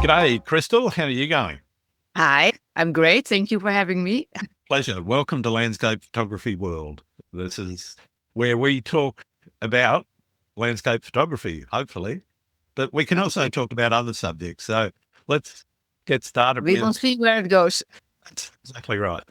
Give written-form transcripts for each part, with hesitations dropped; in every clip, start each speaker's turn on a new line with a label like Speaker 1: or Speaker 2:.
Speaker 1: G'day, Kristel. How are you going?
Speaker 2: Hi, I'm great. Thank you for having me.
Speaker 1: Pleasure. Welcome to Landscape Photography World. This is where we talk about landscape photography, hopefully, but we can also talk about other subjects. So let's get started
Speaker 2: We will
Speaker 1: with,
Speaker 2: see where it goes.
Speaker 1: that's exactly right.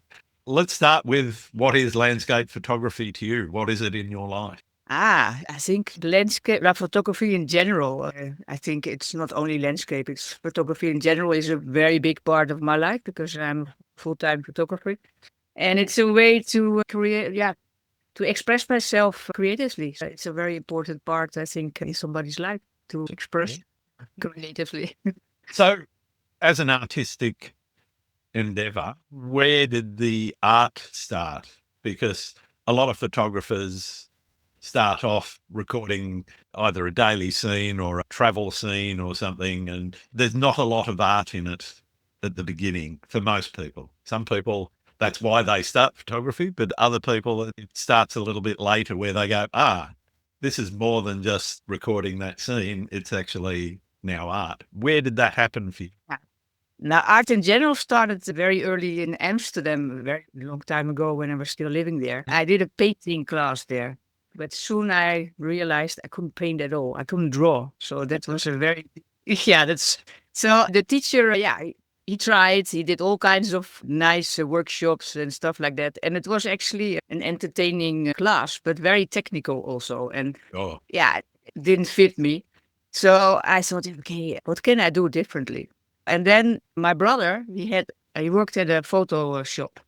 Speaker 1: Let's start with, what is landscape photography to you? What is it in your life?
Speaker 2: I think landscape photography in general. I think it's not only landscape; it's photography in general is a very big part of my life because I'm full-time photographer, and it's a way to create, to express myself creatively. So it's a very important part, I think, in somebody's life to express creatively.
Speaker 1: So, as an artistic endeavor, where did the art start? Because a lot of photographers start off recording either a daily scene or a travel scene or something, and there's not a lot of art in it at the beginning for most people. Some people, that's why they start photography, but other people, it starts a little bit later where they go, this is more than just recording that scene. It's actually now art. Where did that happen for you?
Speaker 2: Now, art in general started very early in Amsterdam, a very long time ago when I was still living there. I did a painting class there, but soon I realized I couldn't paint at all. I couldn't draw. So that was a very, so the teacher, he tried, he did all kinds of nice workshops and stuff like that. And it was actually an entertaining class, but very technical also. And
Speaker 1: Oh,
Speaker 2: it didn't fit me. So I thought, okay, what can I do differently? And then my brother, he worked at a photo shop,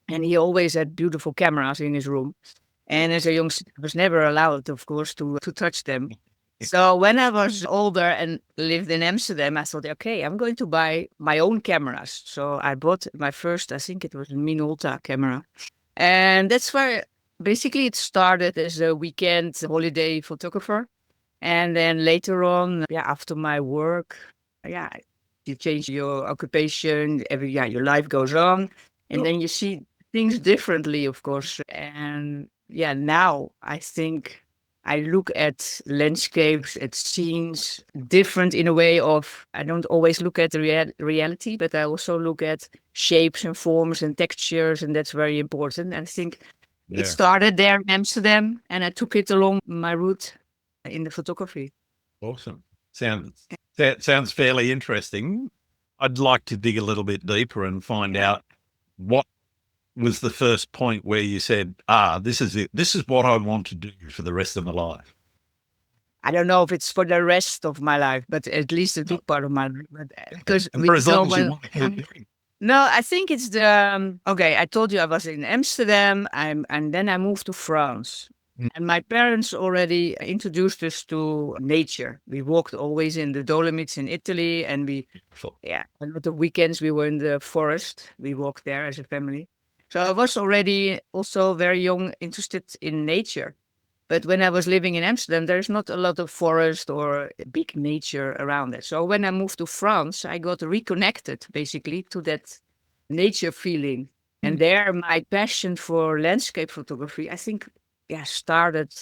Speaker 2: and he always had beautiful cameras in his room. And as a youngster, I was never allowed, of course, to touch them. So when I was older and lived in Amsterdam, I thought, okay, I'm going to buy my own cameras. So I bought my first, I think it was a Minolta camera. And that's where basically it started as a weekend holiday photographer. And then later on, after my work, yeah, you change your occupation, your life goes on, and then you see things differently, of course. And now I think I look at landscapes, at scenes different in a way of, I don't always look at the reality, but I also look at shapes and forms and textures, and that's very important. And I think it
Speaker 1: yeah.
Speaker 2: started there in Amsterdam, and I took it along my route in the photography.
Speaker 1: Awesome. Sounds fairly interesting. I'd like to dig a little bit deeper and find out what was the first point where you said, this is it. This is what I want to do for the rest of my life.
Speaker 2: I don't know if it's for the rest of my life, but at least a big part of my life. Because
Speaker 1: And
Speaker 2: we
Speaker 1: for as
Speaker 2: know
Speaker 1: long as you
Speaker 2: when.
Speaker 1: want to keep doing.
Speaker 2: No, I think it's the okay. I told you I was in Amsterdam, and then I moved to France.
Speaker 1: Mm.
Speaker 2: And my parents already introduced us to nature. We walked always in the Dolomites in Italy, and a lot of weekends we were in the forest. We walked there as a family. So I was already also very young interested in nature. But when I was living in Amsterdam, there's not a lot of forest or big nature around it. So when I moved to France, I got reconnected basically to that nature feeling. And there, my passion for landscape photography, I think, started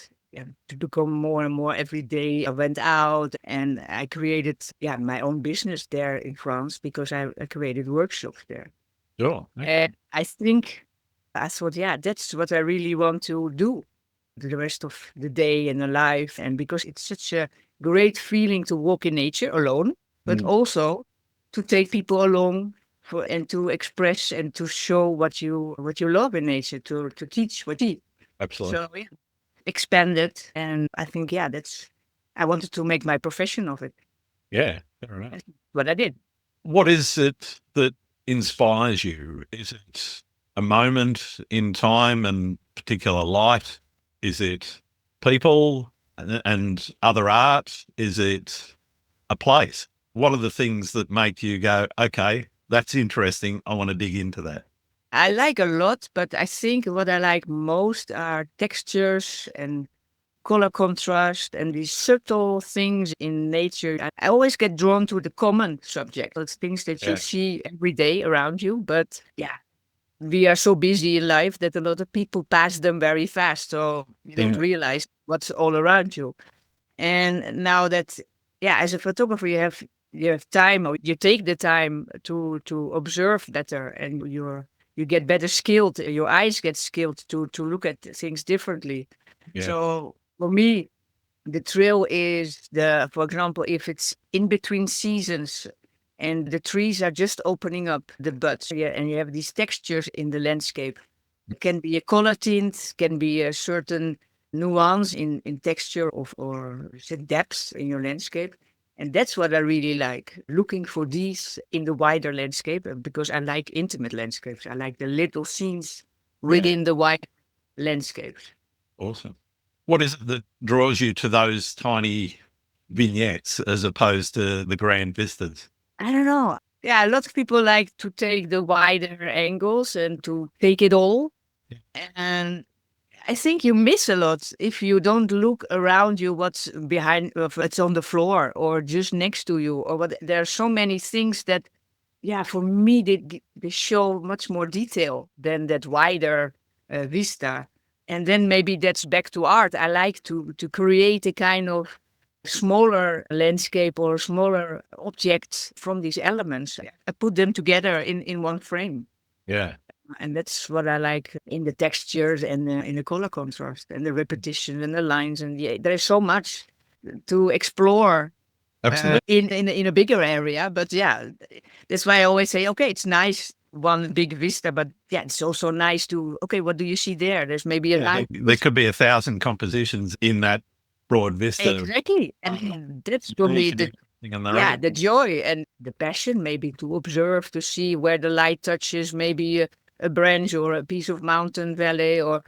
Speaker 2: to become more and more every day. I went out and I created, my own business there in France because I created workshops there.
Speaker 1: Sure.
Speaker 2: And I think I thought, that's what I really want to do the rest of the day and the life. And because it's such a great feeling to walk in nature alone, but also to take people along and to express and to show what you love in nature, to teach what you see.
Speaker 1: Absolutely.
Speaker 2: So expand it. And I think, I wanted to make my profession of it.
Speaker 1: Yeah. Fair enough.
Speaker 2: That's what I did.
Speaker 1: What is it that inspires you? Is it a moment in time and particular light? Is it people and other art? Is it a place? What are the things that make you go, okay, that's interesting. I want to dig into that?
Speaker 2: I like a lot, but I think what I like most are textures and color contrast and these subtle things in nature. I always get drawn to the common subject. It's things that you
Speaker 1: Yeah.
Speaker 2: see every day around you. But we are so busy in life that a lot of people pass them very fast. So you don't realize what's all around you. And now that, as a photographer, you have you have time, or you take the time to observe better, and you get better skilled. Your eyes get skilled to look at things differently.
Speaker 1: Yeah.
Speaker 2: So for me, the thrill is for example, if it's in between seasons and the trees are just opening up the buds, yeah, and you have these textures in the landscape. It can be a color tint, can be a certain nuance in texture or is it depth in your landscape. And that's what I really like, looking for these in the wider landscape, because I like intimate landscapes. I like the little scenes within the wide landscapes.
Speaker 1: Awesome. What is it that draws you to those tiny vignettes as opposed to the grand vistas?
Speaker 2: I don't know. Yeah, a lot of people like to take the wider angles and to take it all.
Speaker 1: Yeah.
Speaker 2: And I think you miss a lot if you don't look around you, what's behind, if it's on the floor or just next to you, or what. There are so many things that, yeah, for me, they show much more detail than that wider vista. And then maybe that's back to art. I like to create a kind of smaller landscape or smaller objects from these elements. I put them together in one frame.
Speaker 1: Yeah.
Speaker 2: And that's what I like in the textures and in the color contrast and the repetition and the lines. And yeah, there's so much to explore
Speaker 1: Absolutely.
Speaker 2: in a bigger area. But yeah, that's why I always say, okay, it's nice, one big vista, but yeah, it's also nice to, okay, what do you see there? There's maybe a line.
Speaker 1: There could be 1,000 compositions in that broad vista.
Speaker 2: Exactly. And that's for me the joy and the passion, maybe to observe, to see where the light touches, maybe a branch or a piece of mountain valley, or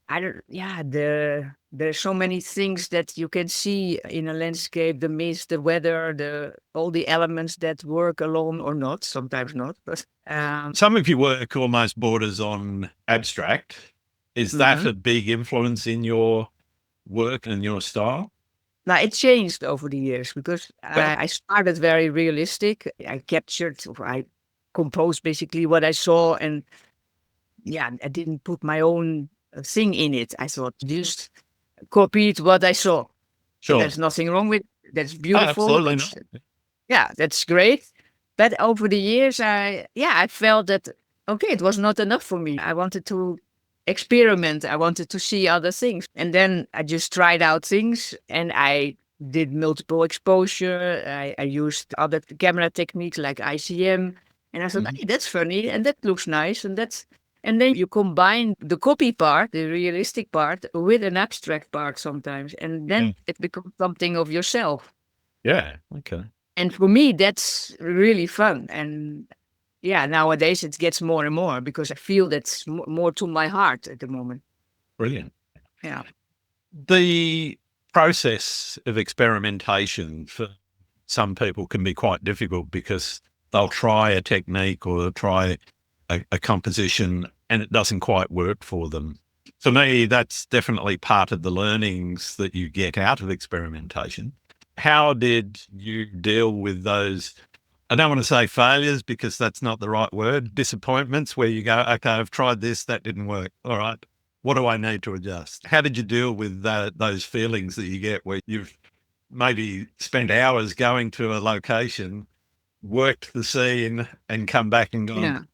Speaker 2: I don't, yeah, there's so many things that you can see in a landscape, the mist, the weather, all the elements that work alone or not, sometimes not, but
Speaker 1: some of your work almost borders on abstract. Is that a big influence in your work and your style?
Speaker 2: Now, it changed over the years because I started very realistic. I captured, or I composed basically what I saw, and yeah, I didn't put my own thing in it. I thought just copied what I saw.
Speaker 1: Sure.
Speaker 2: There's nothing wrong with that's
Speaker 1: Oh,
Speaker 2: beautiful.
Speaker 1: absolutely not.
Speaker 2: Yeah, that's great. But over the years, I felt that okay, it was not enough for me. I wanted to experiment. I wanted to see other things, and then I just tried out things, and I did multiple exposure. I used other camera techniques like ICM, and I thought, hey, that's funny, and that looks nice, and then you combine the copy part, the realistic part, with an abstract part sometimes, and then it becomes something of yourself.
Speaker 1: Yeah. Okay.
Speaker 2: And for me, that's really fun. And yeah, nowadays it gets more and more because I feel that's more to my heart at the moment.
Speaker 1: Brilliant.
Speaker 2: Yeah.
Speaker 1: The process of experimentation for some people can be quite difficult because they'll try a technique or they'll try a composition and it doesn't quite work for them. For me, that's definitely part of the learnings that you get out of experimentation. How did you deal with those, I don't want to say failures because that's not the right word, disappointments where you go, okay, I've tried this, that didn't work. All right, what do I need to adjust? How did you deal with those feelings that you get where you've maybe spent hours going to a location, worked the scene and come back and gone,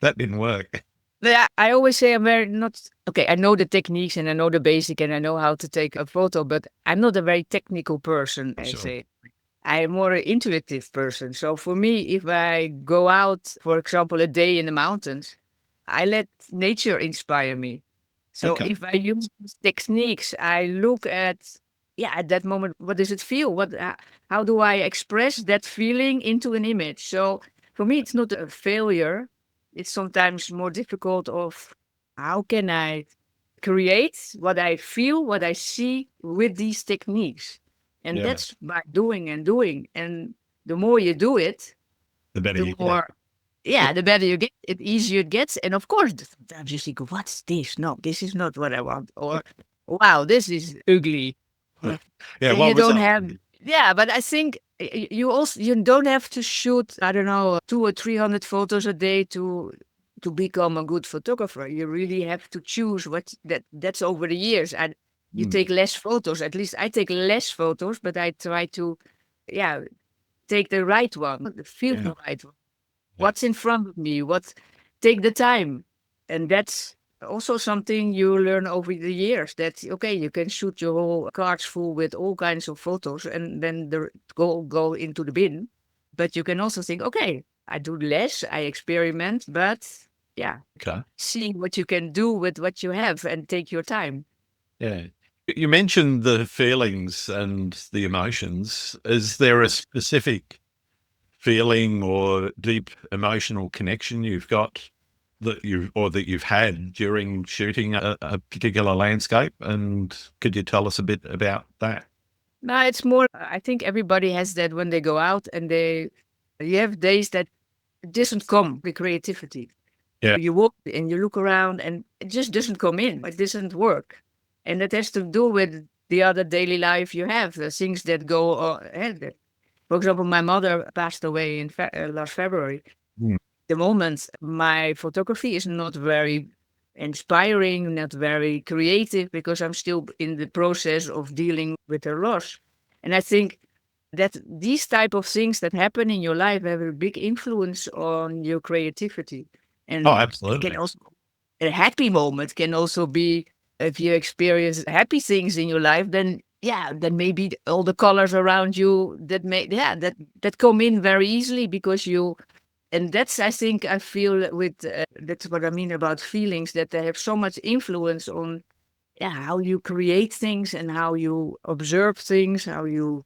Speaker 1: that didn't work?
Speaker 2: Yeah, I always say I'm very not okay. I know the techniques and I know the basic and I know how to take a photo, but I'm not a very technical person. I say I'm more an intuitive person. So for me, if I go out, for example, a day in the mountains, I let nature inspire me. So if I use these techniques, I look at at that moment, what does it feel? How do I express that feeling into an image? So for me, it's not a failure. It's sometimes more difficult of how can I create what I feel, what I see with these techniques. And that's by doing and doing. And the more you do it,
Speaker 1: the better you
Speaker 2: more, the better you get, it easier it gets. And of course, sometimes you think, what's this? No, this is not what I want. Or, wow, this is ugly. You don't have, but I think you don't have to shoot, I don't know, 200 or 300 photos a day to become a good photographer. You really have to choose that's over the years. And you take less photos. At least I take less photos, but I try to, take the right one, feel
Speaker 1: Yeah.
Speaker 2: the right one. What's in front of me? Take the time. And that's also something you learn over the years that, okay, you can shoot your whole cards full with all kinds of photos and then go into the bin. But you can also think, okay, I do less, I experiment, but yeah,
Speaker 1: Okay.
Speaker 2: see what you can do with what you have and take your time.
Speaker 1: Yeah. You mentioned the feelings and the emotions. Is there a specific feeling or deep emotional connection you've got that you've had during shooting a particular landscape? And could you tell us a bit about that?
Speaker 2: No, it's more, I think everybody has that when they go out and you have days that it doesn't come, the creativity.
Speaker 1: Yeah.
Speaker 2: You walk and you look around and it just doesn't come in. It doesn't work. And that has to do with the other daily life you have, the things that go ahead. For example, my mother passed away in last February.
Speaker 1: Mm.
Speaker 2: The moment my photography is not very inspiring, not very creative, because I'm still in the process of dealing with her loss. And I think that these type of things that happen in your life have a big influence on your creativity.
Speaker 1: Oh,
Speaker 2: And it can
Speaker 1: absolutely.
Speaker 2: also, a happy moment can also be, if you experience happy things in your life, then yeah, then maybe all the colors around you that come in very easily because you, and that's, I think, I feel with that's what I mean about feelings, that they have so much influence on, yeah, how you create things and how you observe things, how you,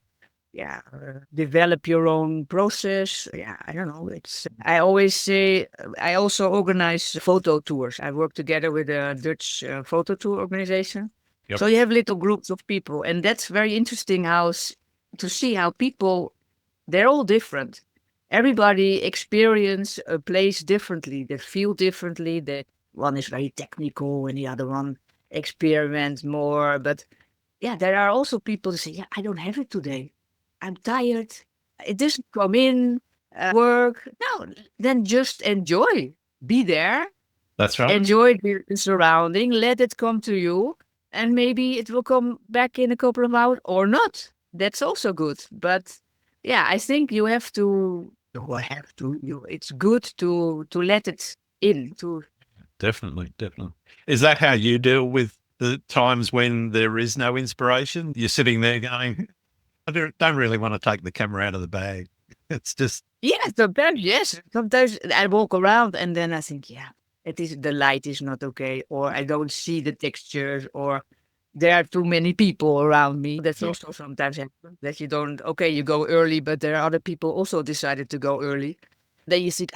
Speaker 2: develop your own process. Yeah, I don't know. I always say, I also organize photo tours. I work together with a Dutch photo tour organization.
Speaker 1: Yep.
Speaker 2: So you have little groups of people, and that's very interesting to see how people, they're all different. Everybody experience a place differently. They feel differently. One is very technical and the other one experiments more. But yeah, there are also people who say, yeah, I don't have it today. I'm tired. It doesn't come in, work. No, then just enjoy. Be there,
Speaker 1: That's right.
Speaker 2: enjoy the surrounding, let it come to you, and maybe it will come back in a couple of hours or not. That's also good. But yeah, I think you have to, it's good to let it in.
Speaker 1: Definitely. Definitely. Is that how you deal with the times when there is no inspiration? You're sitting there going, I don't really want to take the camera out of the bag. It's just,
Speaker 2: Yeah, sometimes, yes. Sometimes I walk around and then I think, yeah, the light is not okay, or I don't see the textures, or there are too many people around me. That's also sometimes happens that you don't, okay, you go early, but there are other people also decided to go early. Then you think,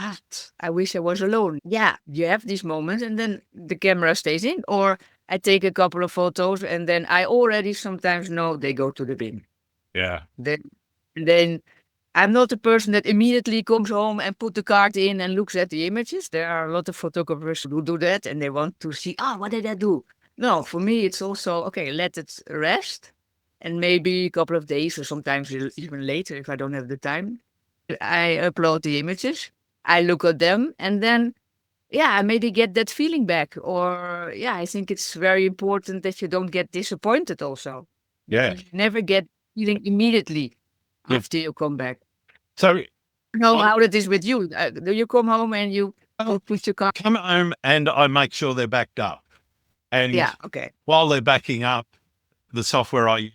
Speaker 2: I wish I was alone. Yeah, you have these moments and then the camera stays in, or I take a couple of photos and then I already sometimes know they go to the bin.
Speaker 1: yeah.
Speaker 2: Then I'm not a person that immediately comes home and put the card in and looks at the images. There are a lot of photographers who do that and they want to see, what did I do? No, for me, it's also, okay, let it rest. And maybe a couple of days or sometimes even later if I don't have the time, I upload the images, I look at them, and then, yeah, I maybe get that feeling back. Or, yeah, I think it's very important that you don't get disappointed also.
Speaker 1: Yeah.
Speaker 2: You never get feeling immediately
Speaker 1: Yeah.
Speaker 2: after you come back.
Speaker 1: So
Speaker 2: Know how it is with you. Do you come home and you put your car?
Speaker 1: come home and I make sure they're backed up. And
Speaker 2: Yeah, okay.
Speaker 1: while they're backing up, the software I use,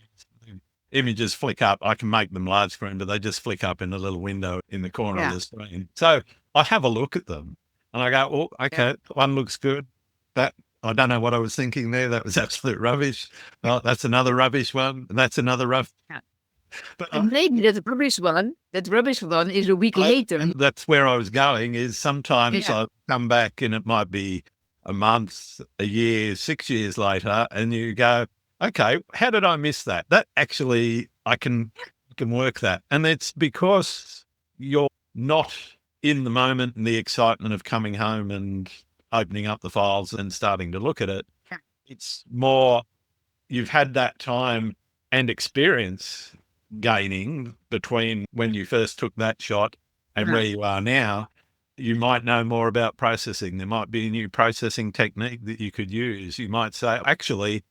Speaker 1: images flick up. I can make them large screen, but they just flick up in a little window in the corner of the screen. So I have a look at them and I go, oh, okay, one looks good. That, I don't know what I was thinking there. That was absolute rubbish. Oh, that's another rubbish one. And that's another rough.
Speaker 2: Yeah.
Speaker 1: But
Speaker 2: And maybe that rubbish one is a week later.
Speaker 1: that's where I was going, is sometimes
Speaker 2: Yeah.
Speaker 1: I come back and it might be a month, a year, 6 years later, and you go, okay, how did I miss that? That actually, I can work that. And it's because you're not in the moment and the excitement of coming home and opening up the files and starting to look at it.
Speaker 2: Yeah.
Speaker 1: It's more, you've had that time and experience gaining between when you first took that shot and where you are now. You might know more about processing. There might be a new processing technique that you could use. You might say, actually,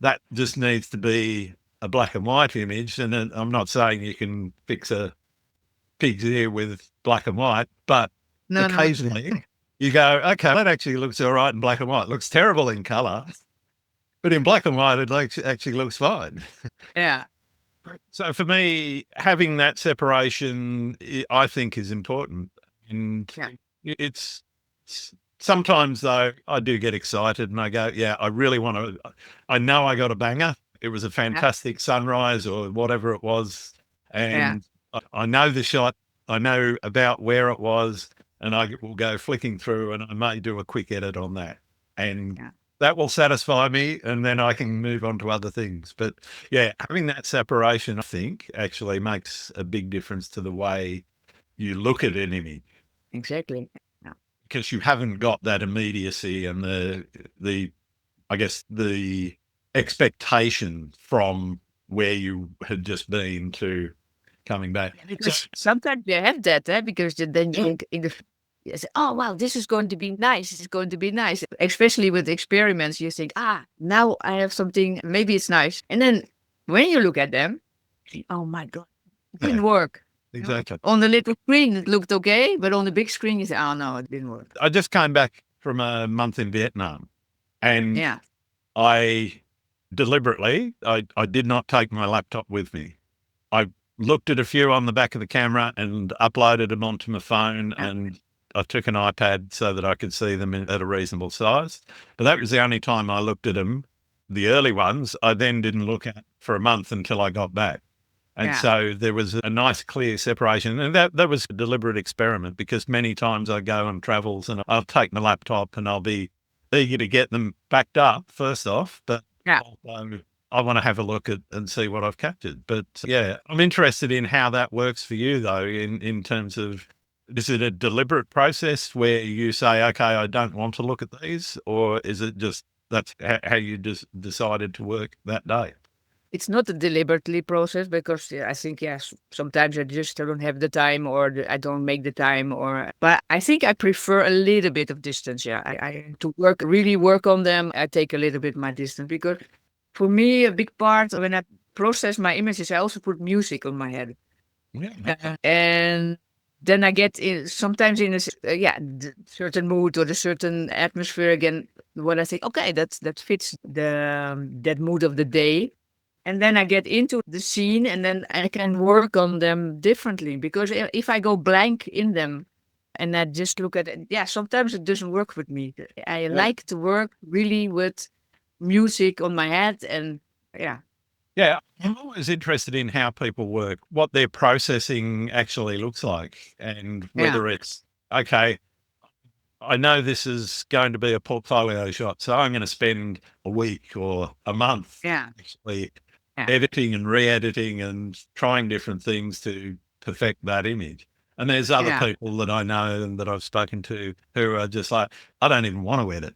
Speaker 1: that just needs to be a black and white image. And I'm not saying you can fix a pig's ear with black and white, but
Speaker 2: No, no.
Speaker 1: occasionally you go, okay, that actually looks all right in black and white. It looks terrible in color, but in black and white, it actually looks fine.
Speaker 2: Yeah.
Speaker 1: So for me, having that separation, I think, is important. And
Speaker 2: Yeah.
Speaker 1: it's sometimes, though, I do get excited and I go, yeah, I really want to. I know I got a banger. It was a fantastic sunrise or whatever it was.
Speaker 2: Yeah.
Speaker 1: And I know the shot, I know about where it was, and I will go flicking through and I may do a quick edit on that. And
Speaker 2: Yeah.
Speaker 1: that will satisfy me, and then I can move on to other things. But yeah, having that separation, I think, actually makes a big difference to the way you look at an image,
Speaker 2: Exactly. Yeah.
Speaker 1: because you haven't got that immediacy and the I guess the expectation from where you had just been to coming back.
Speaker 2: Because sometimes you have that, because then you think you say, oh, wow, this is going to be nice. This is going to be nice. Especially with experiments, you think, now I have something, maybe it's nice. And then when you look at them, you think, oh my God, it didn't work.
Speaker 1: Exactly.
Speaker 2: On the little screen, it looked okay, but on the big screen, you say, oh no, it didn't work.
Speaker 1: I just came back from a month in Vietnam, and
Speaker 2: Yeah.
Speaker 1: I deliberately, I did not take my laptop with me. I looked at a few on the back of the camera and uploaded them onto my phone, and I took an iPad so that I could see them at a reasonable size. But that was the only time I looked at them. The early ones, I then didn't look at for a month until I got back. And so there was a nice, clear separation. And that was a deliberate experiment, because many times I go on travels and I'll take my laptop and I'll be eager to get them backed up first off, but also I want to have a look at and see what I've captured. But yeah, I'm interested in how that works for you, though, in terms of, is it a deliberate process where you say, okay, I don't want to look at these, or is it just that's how you just decided to work that day?
Speaker 2: It's not a deliberately process, because I think, yes, sometimes I just don't have the time, or I don't make the time, but I think I prefer a little bit of distance. Yeah. I to really work on them, I take a little bit my distance, because for me, a big part when I process my images, I also put music on my head.
Speaker 1: Yeah.
Speaker 2: And then I get sometimes in a certain mood or a certain atmosphere again, when I think, okay, that fits that mood of the day. And then I get into the scene, and then I can work on them differently, because if I go blank in them and I just look at it, sometimes it doesn't work with me. I like to work really with music on my head, and
Speaker 1: Yeah, I'm always interested in how people work, what their processing actually looks like, and whether it's, okay, I know this is going to be a portfolio shot, so I'm going to spend a week or a month actually editing and re-editing and trying different things to perfect that image. And there's other people that I know and that I've spoken to who are just like, I don't even want to edit.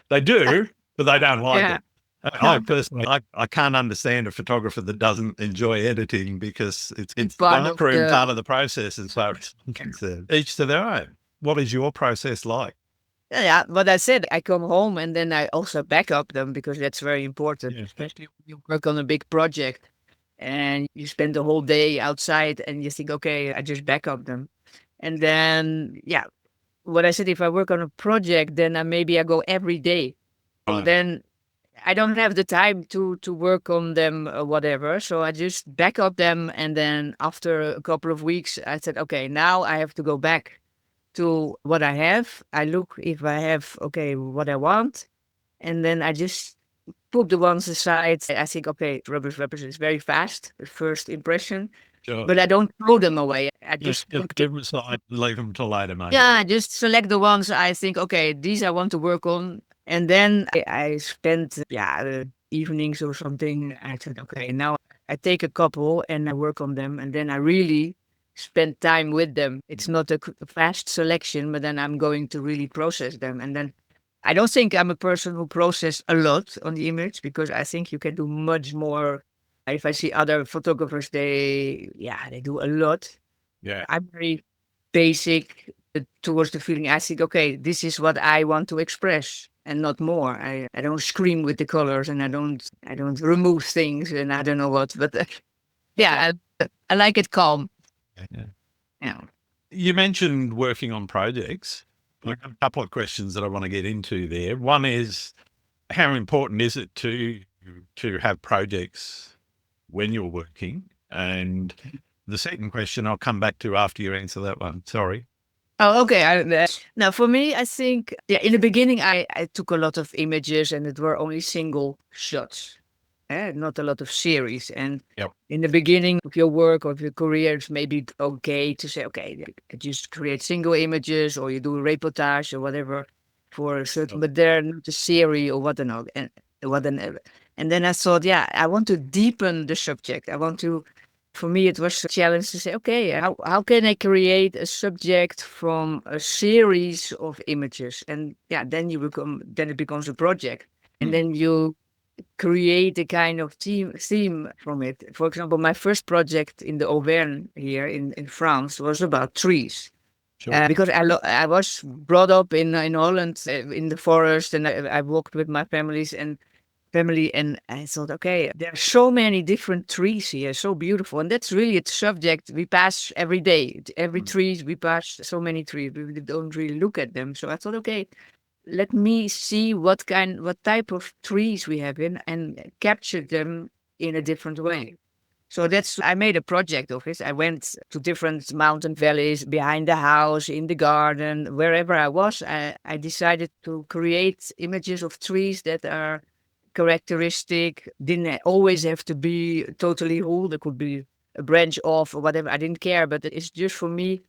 Speaker 1: They do, but they don't like it. I personally, I can't understand a photographer that doesn't enjoy editing, because it's part of the process as far as I'm concerned. Each to their own. What is your process like?
Speaker 2: Yeah, what I said, I come home and then I also back up them, because that's very important, especially when you work on a big project and you spend the whole day outside and you think, okay, I just back up them. And then, what I said, if I work on a project, then maybe I go every day. Then I don't have the time to work on them or whatever. So I just back up them. And then after a couple of weeks, I said, okay, now I have to go back to what I have. I look if I have, what I want. And then I just put the ones aside. I think, okay, rubbish is very fast, the first impression.
Speaker 1: Sure.
Speaker 2: But I don't throw them away. I just
Speaker 1: put them aside, leave them till later, mate.
Speaker 2: I just select the ones I think, okay, these I want to work on. And then I spent evenings or something. I said, okay, now I take a couple and I work on them. And then I really spend time with them. It's not a fast selection, but then I'm going to really process them. And then I don't think I'm a person who process a lot on the image, because I think you can do much more. If I see other photographers, they do a lot.
Speaker 1: Yeah.
Speaker 2: I'm very basic towards the feeling. I think, okay, this is what I want to express and not more. I don't scream with the colors, and I don't remove things, and I don't know what, but I like it calm.
Speaker 1: Yeah.
Speaker 2: Yeah.
Speaker 1: You mentioned working on projects. I've got a couple of questions that I want to get into there. One is, how important is it to have projects when you're working? And the second question I'll come back to after you answer that one. Sorry.
Speaker 2: Oh, okay. Now, for me, I think, yeah, in the beginning, I took a lot of images and it were only single shots, not a lot of series. And
Speaker 1: Yep.
Speaker 2: in the beginning of your work or of your career, it's maybe okay to say, okay, just create single images or you do a reportage or whatever for a certain, but they're not a series or whatnot. And whatever. And then I thought, yeah, I want to deepen the subject. For me, it was a challenge to say, okay, how can I create a subject from a series of images? And yeah, then it becomes a project. And then you create a kind of theme from it. For example, my first project in the Auvergne here in France was about trees.
Speaker 1: Sure.
Speaker 2: Because I was brought up in Holland, in the forest, and I walked with my family, and I thought, okay, there are so many different trees here, so beautiful, and that's really its subject we pass every day. Every trees we pass, so many trees, we don't really look at them. So I thought, okay, let me see what type of trees we have in and capture them in a different way. So I made a project of it. I went to different mountain valleys, behind the house, in the garden, wherever I was. I decided to create images of trees that are characteristic, didn't always have to be totally whole. There could be a branch off or whatever. I didn't care, but it's just for me.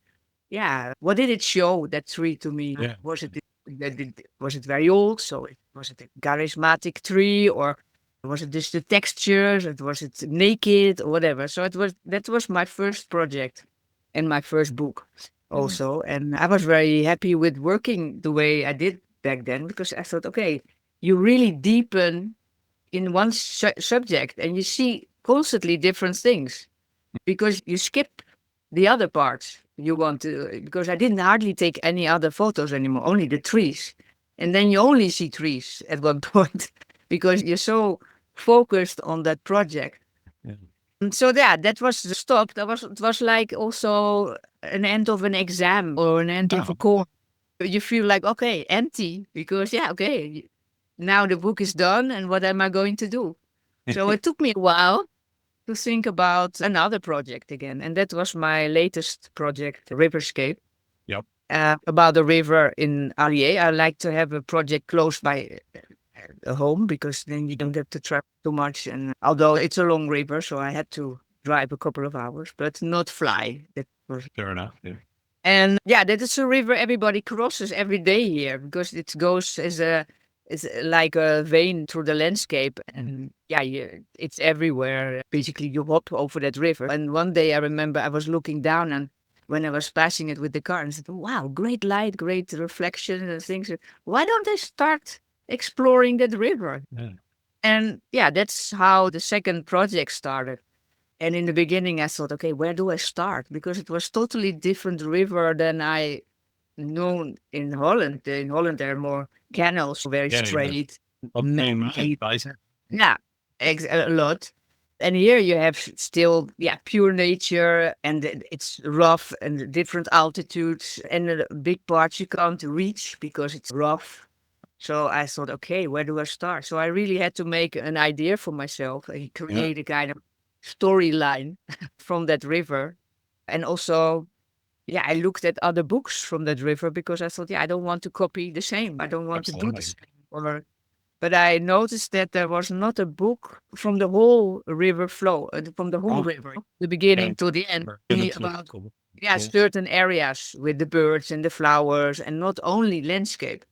Speaker 2: Yeah, what did it show, that tree, to me?
Speaker 1: Yeah.
Speaker 2: Was it very old? So was it a charismatic tree, or was it just the textures? Was it naked or whatever? So that was my first project and my first book also. And I was very happy with working the way I did back then, because I thought, okay, you really deepen in one subject and you see constantly different things because you skip the other parts you want to, because I didn't hardly take any other photos anymore, only the trees. And then you only see trees at one point because you're so focused on that project.
Speaker 1: Yeah.
Speaker 2: And so yeah, that was the stop. It was like also an end of an exam or an end of a course. You feel like, okay, empty, because yeah, okay, now the book is done and what am I going to do? So it took me a while to think about another project again. And that was my latest project, RIVERSCAPE.
Speaker 1: Yep.
Speaker 2: About a river in Allier. I like to have a project close by a home, because then you don't have to travel too much. And although it's a long river, so I had to drive a couple of hours, but not fly. That was
Speaker 1: Fair enough. Yeah.
Speaker 2: And yeah, that is a river everybody crosses every day here, because it goes as like a vein through the landscape. And yeah, it's everywhere. Basically, you hop over that river. And one day I remember I was looking down, and when I was passing it with the car, and I said, wow, great light, great reflection and things. Why don't I start exploring that river?
Speaker 1: Yeah.
Speaker 2: And yeah, that's how the second project started. And in the beginning, I thought, okay, where do I start? Because it was totally different river than I know in Holland. In Holland, there are more canals, very
Speaker 1: Yeah,
Speaker 2: straight.
Speaker 1: basically.
Speaker 2: Yeah, a lot. And here you have still, yeah, pure nature, and it's rough and different altitudes, and big parts you can't reach because it's rough. So I thought, okay, where do I start? So I really had to make an idea for myself and create a kind of storyline from that river. And also, yeah, I looked at other books from that river, because I thought, yeah, I don't want to copy the same. I don't want to do the same. But I noticed that there was not a book from the whole river flow, from the whole river, the beginning to the end, only about certain areas with the birds and the flowers, and not only landscape.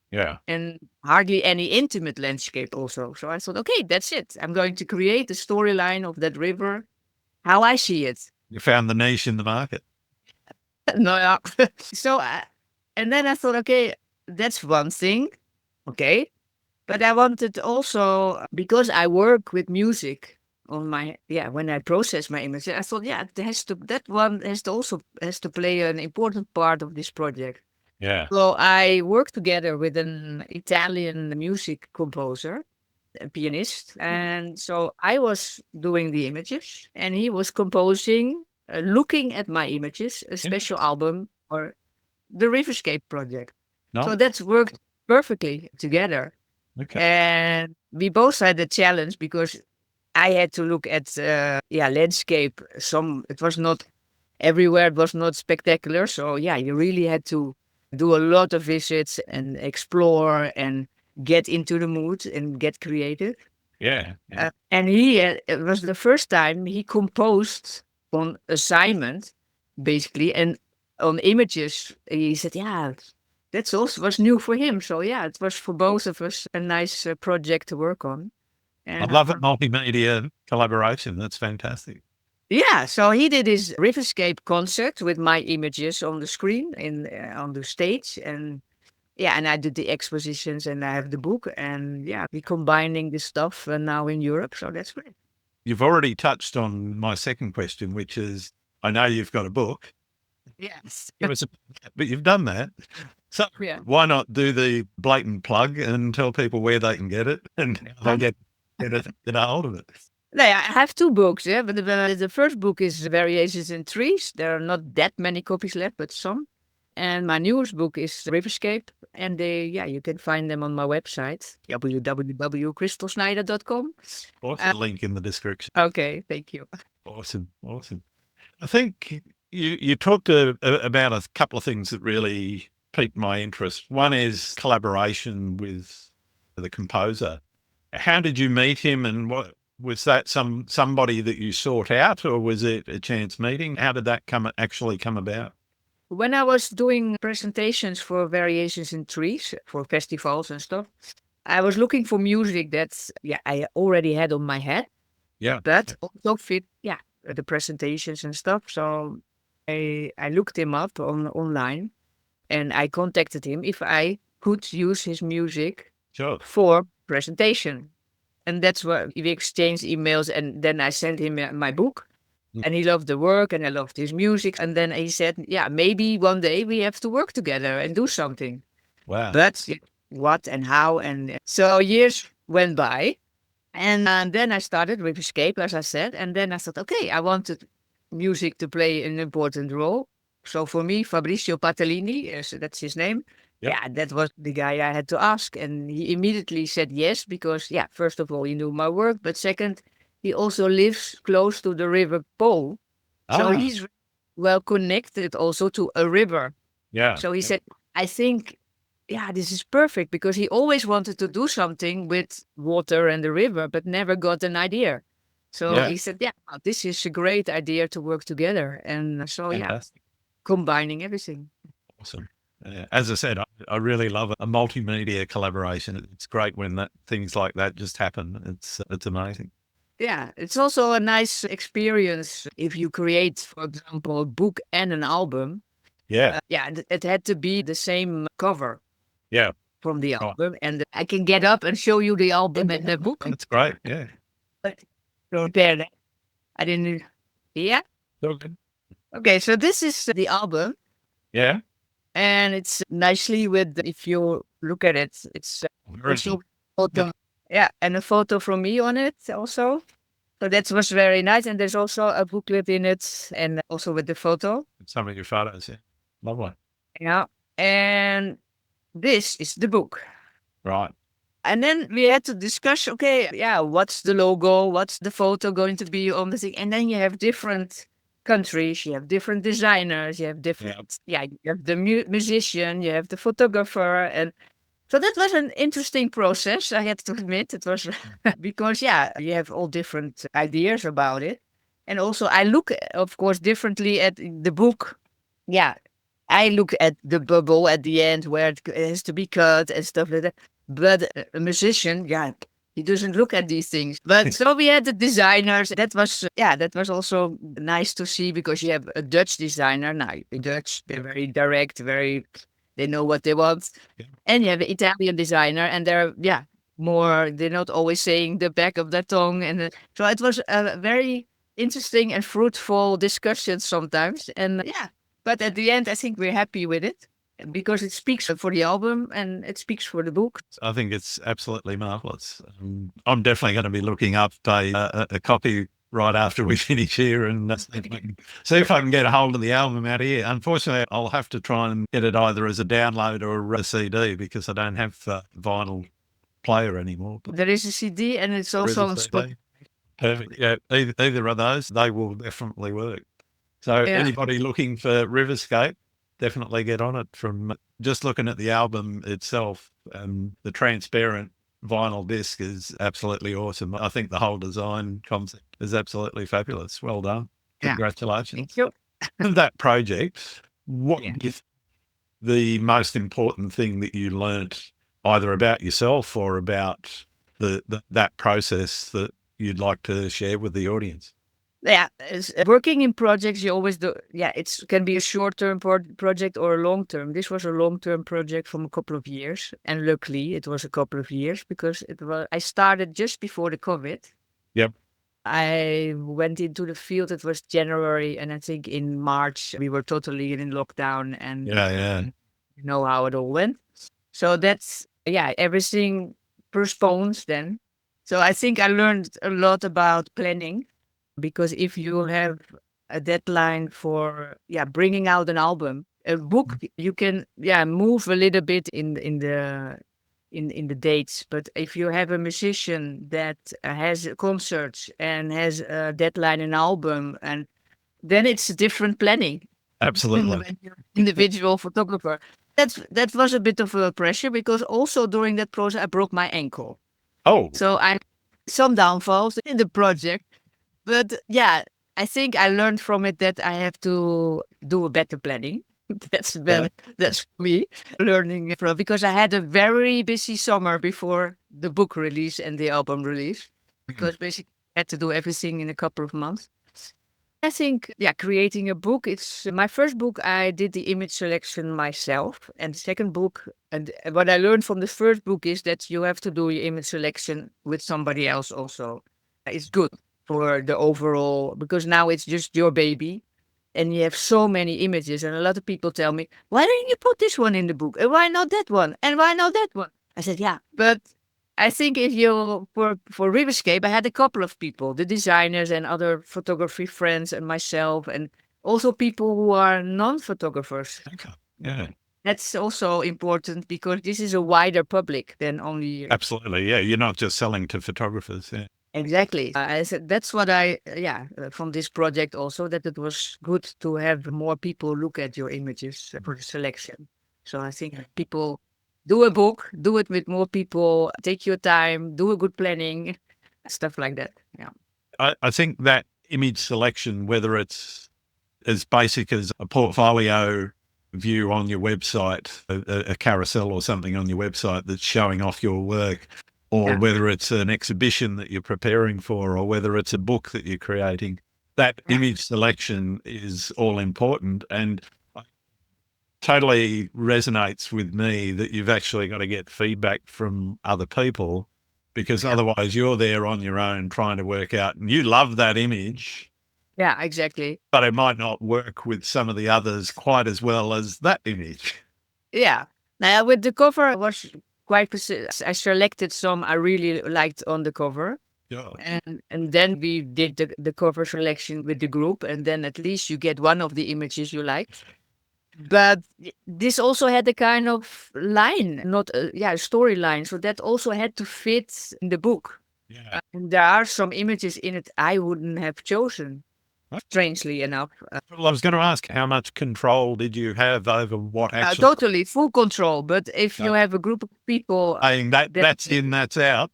Speaker 1: Yeah.
Speaker 2: And hardly any intimate landscape also. So I thought, okay, that's it. I'm going to create a storyline of that river, how I see it.
Speaker 1: You found the niche in the market.
Speaker 2: No, yeah. So, and then I thought, okay, that's one thing. Okay. But I wanted also, because I work with music on my, when I process my images, I thought, yeah, that one has to play an important part of this project.
Speaker 1: Yeah.
Speaker 2: So I worked together with an Italian music composer, a pianist. And so I was doing the images and he was composing looking at my images, a special album or the RIVERSCAPE project.
Speaker 1: No.
Speaker 2: So that's worked perfectly together.
Speaker 1: Okay.
Speaker 2: And we both had a challenge because I had to look at landscape. It was not everywhere. It was not spectacular. So yeah, you really had to do a lot of visits and explore and get into the mood and get creative.
Speaker 1: Yeah.
Speaker 2: And it was the first time he composed on assignment, basically, and on images. He said, yeah, that's also was new for him. So yeah, it was for both of us a nice project to work on.
Speaker 1: I
Speaker 2: And
Speaker 1: love a multimedia collaboration. That's fantastic.
Speaker 2: yeah, so he did his RIVERSCAPE concert with my images on the screen on the stage, and yeah, and I did the expositions, and I have the book, and yeah, we're combining this stuff now in Europe, so that's great.
Speaker 1: You've already touched on my second question, which is, I know you've got a book,
Speaker 2: Yes.
Speaker 1: but you've done that. So
Speaker 2: Yeah.
Speaker 1: why not do the blatant plug and tell people where they can get it and how they get a hold of it?
Speaker 2: No, I have two books, yeah, but the first book is Variations in Trees. There are not that many copies left, but some. And my newest book is RIVERSCAPE, and you can find them on my website, www.kristelschneider.com.
Speaker 1: Also, link in the description.
Speaker 2: Okay, thank you.
Speaker 1: Awesome. I think you talked about a couple of things that really piqued my interest. One is collaboration with the composer. How did you meet him, and what was that somebody that you sought out, or was it a chance meeting? How did that actually come about?
Speaker 2: When I was doing presentations for Variations in Trees for festivals and stuff, I was looking for music that I already had on my head.
Speaker 1: Yeah.
Speaker 2: But also fit the presentations and stuff. So I looked him up online, and I contacted him if I could use his music
Speaker 1: Sure.
Speaker 2: for presentation. And that's where we exchanged emails, and then I sent him my book. And he loved the work, and I loved his music. And then he said, yeah, maybe one day we have to work together and do something.
Speaker 1: Wow.
Speaker 2: But what and how? And so years went by. And then I started with RIVERSCAPE, as I said. And then I thought, okay, I wanted music to play an important role. So for me, Fabrizio Patellini, so that's his name.
Speaker 1: Yep.
Speaker 2: Yeah, that was the guy I had to ask. And he immediately said yes, because, first of all, he knew my work. But second, he also lives close to the River Po. So he's well connected also to a river.
Speaker 1: Yeah.
Speaker 2: So he said, I think, this is perfect, because he always wanted to do something with water and the river, but never got an idea. So he said, this is a great idea to work together. And so,
Speaker 1: Fantastic.
Speaker 2: Combining everything.
Speaker 1: Awesome. As I said, I really love a multimedia collaboration. It's great when things like that just happen. It's amazing.
Speaker 2: Yeah, it's also a nice experience if you create, for example, a book and an album.
Speaker 1: Yeah.
Speaker 2: It had to be the same cover.
Speaker 1: Yeah.
Speaker 2: From the album, and I can get up and show you the album and the book.
Speaker 1: That's great. Yeah.
Speaker 2: But compare that. I didn't. Yeah.
Speaker 1: So good.
Speaker 2: Okay, so this is the album.
Speaker 1: Yeah.
Speaker 2: And it's nicely if you look at it, it's also photo. Yeah, and a photo from me on it also. So that was very nice. And there's also a booklet in it, and also with the photo.
Speaker 1: Some of your photos, yeah. Lovely.
Speaker 2: Yeah. And this is the book.
Speaker 1: Right.
Speaker 2: And then we had to discuss, what's the logo? What's the photo going to be on the thing? And then you have different countries, you have different designers, you have different, you have the musician, you have the photographer. And so that was an interesting process, I have to admit. It was because, you have all different ideas about it. And also I look, of course, differently at the book. Yeah. I look at the bubble at the end where it has to be cut and stuff like that. But a musician, he doesn't look at these things. But so we had the designers. That was also nice to see, because you have a Dutch designer. Now, the Dutch, they're very direct, they know what they want. Yeah. And you have an Italian designer, and they're not always saying the back of their tongue. And so it was a very interesting and fruitful discussion sometimes. And but at the end, I think we're happy with it, because it speaks for the album and it speaks for the book.
Speaker 1: I think it's absolutely marvelous. I'm definitely going to be looking up a copy right after we finish here and see if I can get a hold of the album out here. Unfortunately, I'll have to try and get it either as a download or a CD because I don't have a vinyl player anymore. But
Speaker 2: There is a CD and it's
Speaker 1: there is
Speaker 2: also
Speaker 1: a
Speaker 2: on
Speaker 1: CD.
Speaker 2: Spotify.
Speaker 1: Perfect. Yeah, either of those, they will definitely work. So
Speaker 2: Yeah.
Speaker 1: anybody looking for RIVERSCAPE, definitely get on it. From just looking at the album itself, the transparent vinyl disc is absolutely awesome. I think the whole design concept is absolutely fabulous. Well done.
Speaker 2: Yeah.
Speaker 1: Congratulations.
Speaker 2: Thank you.
Speaker 1: That project, what
Speaker 2: Yeah.
Speaker 1: is the most important thing that you learnt either about yourself or about that process that you'd like to share with the audience?
Speaker 2: Yeah, working in projects, you always do. Yeah, it can be a short-term project or a long-term. This was a long-term project from a couple of years, and luckily it was a couple of years because I started just before the COVID.
Speaker 1: Yep.
Speaker 2: I went into the field. It was January, and I think in March we were totally in lockdown, and
Speaker 1: Yeah.
Speaker 2: you know how it all went. So that's everything postpones then. So I think I learned a lot about planning because if you have a deadline for bringing out an album, a book, you can move a little bit in the dates. But if you have a musician that has concerts and has a deadline an album, and then it's a different planning.
Speaker 1: Absolutely.
Speaker 2: When you're an individual photographer. That was a bit of a pressure because also during that process I broke my ankle.
Speaker 1: Oh,
Speaker 2: So I some downfalls in the project. But yeah, I think I learned from it that I have to do a better planning. That's me learning from because I had a very busy summer before the book release and the album release because basically I had to do everything in a couple of months. I think, creating a book, it's my first book. I did the image selection myself. And the second book, and what I learned from the first book is that you have to do your image selection with somebody else also. It's good for the overall, because now it's just your baby and you have so many images. And a lot of people tell me, why didn't you put this one in the book? And why not that one? And why not that one? I said, yeah, but I think if you for RIVERSCAPE, I had a couple of people, the designers and other photography friends and myself, and also people who are non-photographers.
Speaker 1: okay. Yeah.
Speaker 2: That's also important because this is a wider public than only.
Speaker 1: Absolutely. Yeah. You're not just selling to photographers. Yeah.
Speaker 2: Exactly. I said that's what from this project also, that it was good to have more people look at your images for the selection. So I think people do a book, do it with more people, take your time, do a good planning, stuff like that. Yeah.
Speaker 1: I think that image selection, whether it's as basic as a portfolio view on your website, a carousel or something on your website that's showing off your work, or whether it's an exhibition that you're preparing for, or whether it's a book that you're creating, that image selection is all important. And totally resonates with me that you've actually got to get feedback from other people, because otherwise you're there on your own trying to work out, and you love that image.
Speaker 2: Yeah, exactly.
Speaker 1: But it might not work with some of the others quite as well as that image.
Speaker 2: Yeah. Now with the cover, I was quite I selected some I really liked on the cover.
Speaker 1: Yeah.
Speaker 2: And then we did the cover selection with the group, and then at least you get one of the images you like. But this also had a kind of line, not a storyline. So that also had to fit in the book.
Speaker 1: Yeah.
Speaker 2: And there are some images in it I wouldn't have chosen, strangely enough.
Speaker 1: Well, I was going to ask, how much control did you have over what actually?
Speaker 2: Totally, full control. But if you have a group of people,
Speaker 1: saying that's in, that's out.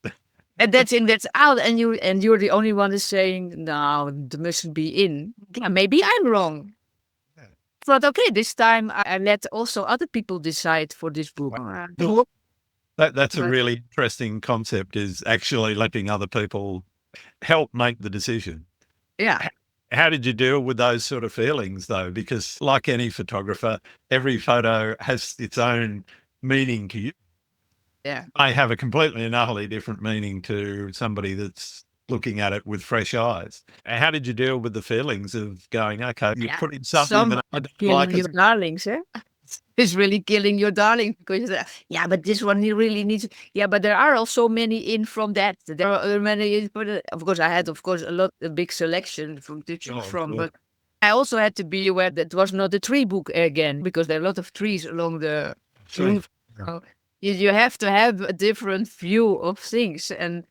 Speaker 2: And that's in, that's out, and you're the only one that's saying, no, it mustn't be in. Yeah, maybe I'm wrong. But okay, this time I let also other people decide for this book.
Speaker 1: That's a really interesting concept, is actually letting other people help make the decision.
Speaker 2: Yeah.
Speaker 1: How did you deal with those sort of feelings, though? Because like any photographer, every photo has its own meaning to you.
Speaker 2: Yeah.
Speaker 1: I have a completely and utterly different meaning to somebody that's looking at it with fresh eyes. How did you deal with the feelings of going, okay, you're putting something that I don't like?
Speaker 2: Your darlings, eh? is really killing your darling because you say, yeah, but this one he really needs. Yeah, but there are also many in from that. There are many. Of course, I had a big selection from to choose from, but I also had to be aware that it was not a tree book again because there are a lot of trees along the roof. So you have to have a different view of things, and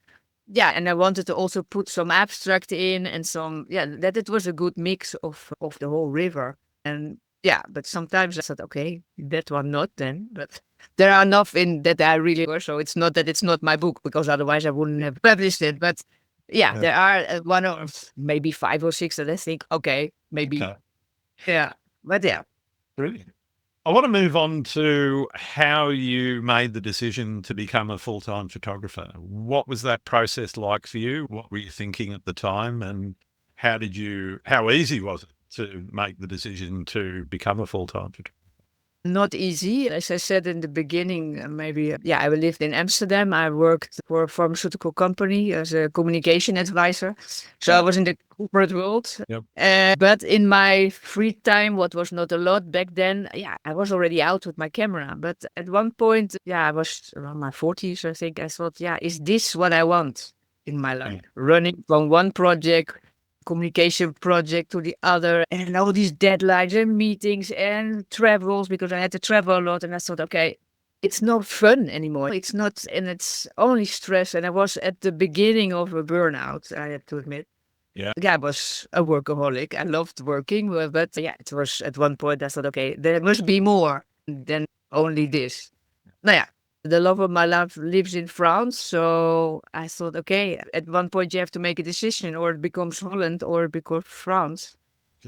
Speaker 2: yeah, and I wanted to also put some abstract in and some that it was a good mix of the whole river. And yeah, but sometimes I thought, okay, that one not then, but there are enough in that I really were. So it's not that it's not my book because otherwise I wouldn't have published it. But yeah, there are one or maybe 5 or 6 that I think, okay, maybe, yeah, but yeah.
Speaker 1: Brilliant. I want to move on to how you made the decision to become a full-time photographer. What was that process like for you? What were you thinking at the time? And how easy was it to make the decision to become a full-time photographer?
Speaker 2: Not easy. As I said in the beginning, I lived in Amsterdam. I worked for a pharmaceutical company as a communication advisor. So I was in the corporate world. But in my free time, what was not a lot back then, I was already out with my camera. But at one point, I was around my 40s, I think. I thought, is this what I want in my life? Running from one communication project to the other, and all these deadlines and meetings and travels because I had to travel a lot. And I thought, okay, it's not fun anymore. It's not, and it's only stress. And I was at the beginning of a burnout, I have to admit. I was a workaholic. I loved working, but it was at one point I thought, okay, there must be more than only this. The love of my life lives in France. So I thought, okay, at one point you have to make a decision, or it becomes Holland or it becomes France.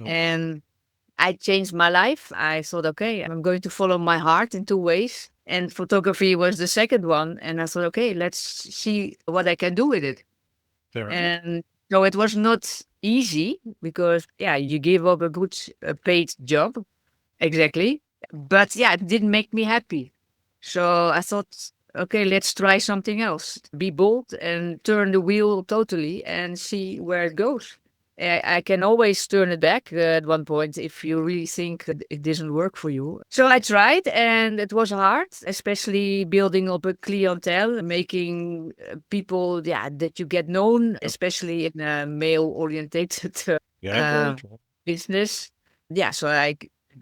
Speaker 2: And I changed my life. I thought, okay, I'm going to follow my heart in 2 ways. And photography was the second one. And I thought, okay, let's see what I can do with it. And so it was not easy because, you give up a good paid job. Exactly. But it didn't make me happy. So I thought, okay, let's try something else. Be bold and turn the wheel totally and see where it goes. I can always turn it back at one point if you really think that it doesn't work for you. So I tried, and it was hard, especially building up a clientele, making people that you get known, especially in a male-orientated business. So I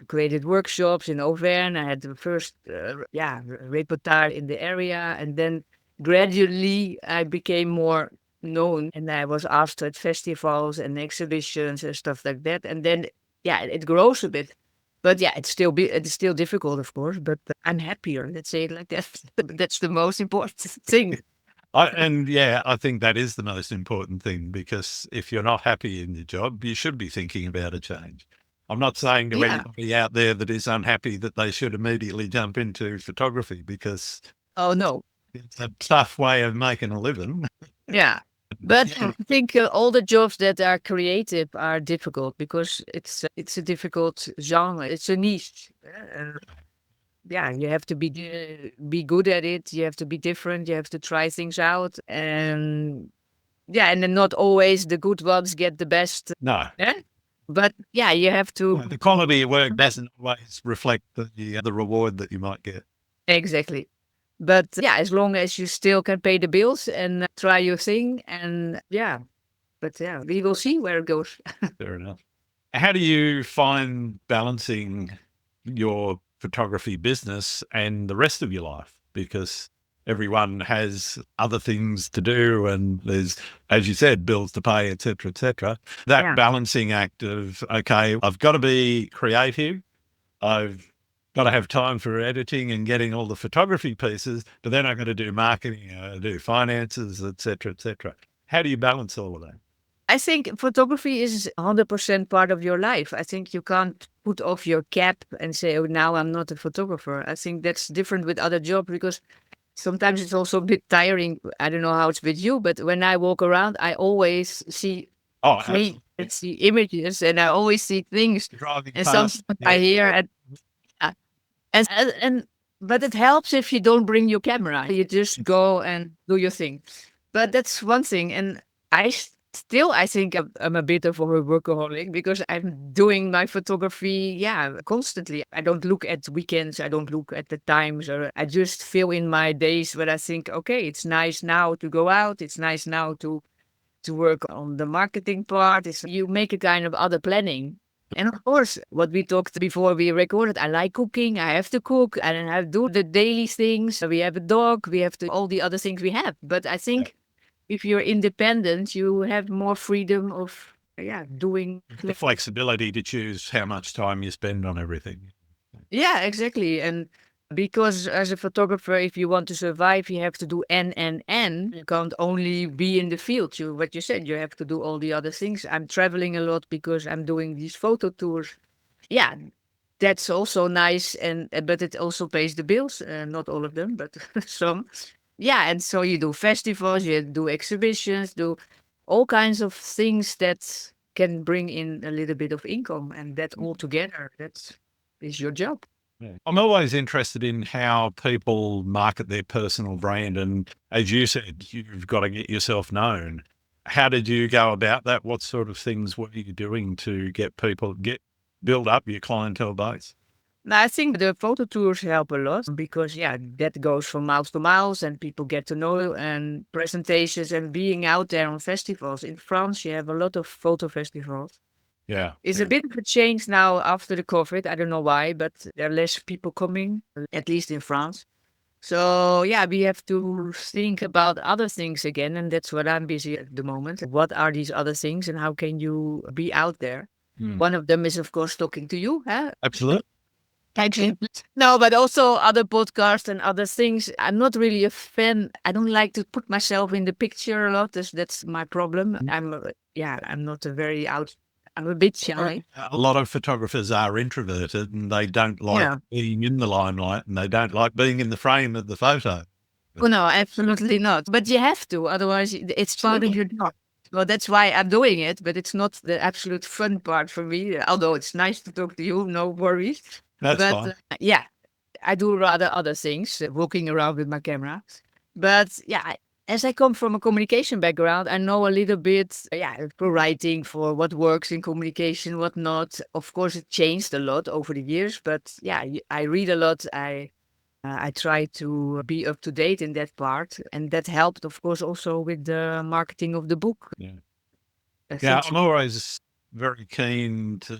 Speaker 2: created workshops in Auvergne. I had the first repertoire in the area, and then gradually I became more known, and I was asked at festivals and exhibitions and stuff like that. And then it grows a bit, but it's still difficult, of course. But I'm happier. Let's say it like that. That's the most important thing.
Speaker 1: I think that is the most important thing, because if you're not happy in your job, you should be thinking about a change. I'm not saying to anybody out there that is unhappy that they should immediately jump into photography, because it's a tough way of making a living.
Speaker 2: But I think all the jobs that are creative are difficult because it's a difficult genre. It's a niche. You have to be good at it. You have to be different. You have to try things out, and and then not always the good ones get the best.
Speaker 1: No.
Speaker 2: But you have to.
Speaker 1: The quality of work doesn't always reflect the reward that you might get.
Speaker 2: Exactly. But as long as you still can pay the bills and try your thing, and we will see where it goes.
Speaker 1: Fair enough. How do you find balancing your photography business and the rest of your life? Because everyone has other things to do, and there's, as you said, bills to pay, et cetera, that balancing act of, okay, I've got to be creative. I've got to have time for editing and getting all the photography pieces, but then I've got to do marketing, do finances, et cetera, et cetera. How do you balance all of that?
Speaker 2: I think photography is 100% part of your life. I think you can't put off your cap and say, oh, now I'm not a photographer. I think that's different with other jobs, because sometimes it's also a bit tiring. I don't know how it's with you, but when I walk around, I always see images, and I always see things. And sometimes I hear but it helps if you don't bring your camera. You just go and do your thing. But that's one thing. And I Still, I think I'm a bit of a workaholic because I'm doing my photography, constantly. I don't look at weekends. I don't look at the times. Or I just fill in my days where I think, okay, it's nice now to go out. It's nice now to work on the marketing part. Is you make a kind of other planning. And of course, what we talked before we recorded, I like cooking. I have to cook and I have to do the daily things. We have a dog. We have to all the other things we have. But I think if you're independent, you have more freedom of doing.
Speaker 1: The flexibility to choose how much time you spend on everything.
Speaker 2: Yeah, exactly. And because as a photographer, if you want to survive, you have to do N. You can't only be in the field. What you said, you have to do all the other things. I'm traveling a lot because I'm doing these photo tours. Yeah, that's also nice, and but it also pays the bills. Not all of them, but some. Yeah, and so you do festivals, you do exhibitions, do all kinds of things that can bring in a little bit of income, and that all together, that is your job.
Speaker 1: Yeah. I'm always interested in how people market their personal brand. And as you said, you've got to get yourself known. How did you go about that? What sort of things were you doing to get people, build up your clientele base?
Speaker 2: Now, I think the photo tours help a lot because, that goes from miles to miles and people get to know you and presentations and being out there on festivals. In France, you have a lot of photo festivals.
Speaker 1: Yeah.
Speaker 2: It's a bit of a change now after the COVID. I don't know why, but there are less people coming, at least in France. So, we have to think about other things again. And that's what I'm busy at the moment. What are these other things and how can you be out there? One of them is, of course, talking to you. Huh?
Speaker 1: Absolutely.
Speaker 2: Actually, no, but also other podcasts and other things. I'm not really a fan. I don't like to put myself in the picture a lot. That's my problem. I'm not a very out. I'm a bit shy.
Speaker 1: A lot of photographers are introverted and they don't like being in the limelight and they don't like being in the frame of the photo.
Speaker 2: Oh, no, absolutely not. But you have to, otherwise it's part of your job. Well, that's why I'm doing it, but it's not the absolute fun part for me. Although it's nice to talk to you, no worries.
Speaker 1: That's
Speaker 2: But
Speaker 1: fine.
Speaker 2: I do rather other things, walking around with my camera. But as I come from a communication background, I know a little bit, for writing, for what works in communication, what not. Of course, it changed a lot over the years, but I read a lot. I try to be up to date in that part, and that helped, of course, also with the marketing of the book.
Speaker 1: Yeah, I'm always very keen to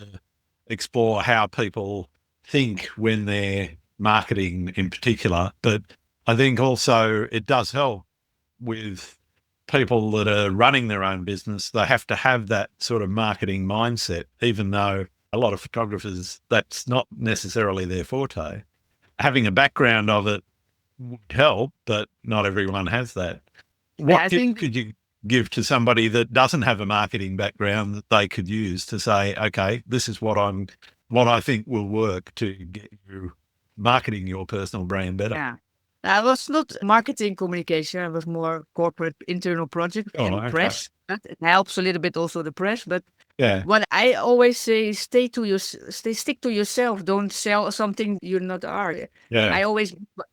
Speaker 1: explore how people think when they're marketing in particular. But I think also it does help with people that are running their own business. They have to have that sort of marketing mindset, even though a lot of photographers, that's not necessarily their forte. Having a background of it would help, but not everyone has that. What tip could you give to somebody that doesn't have a marketing background that they could use to say, okay, this is what I think will work to get you marketing your personal brand better?
Speaker 2: Yeah. I was not marketing communication. I was more corporate internal project and press. But it helps a little bit also the press. But what I always say is stick to yourself. Don't sell something you're not are.
Speaker 1: Yeah.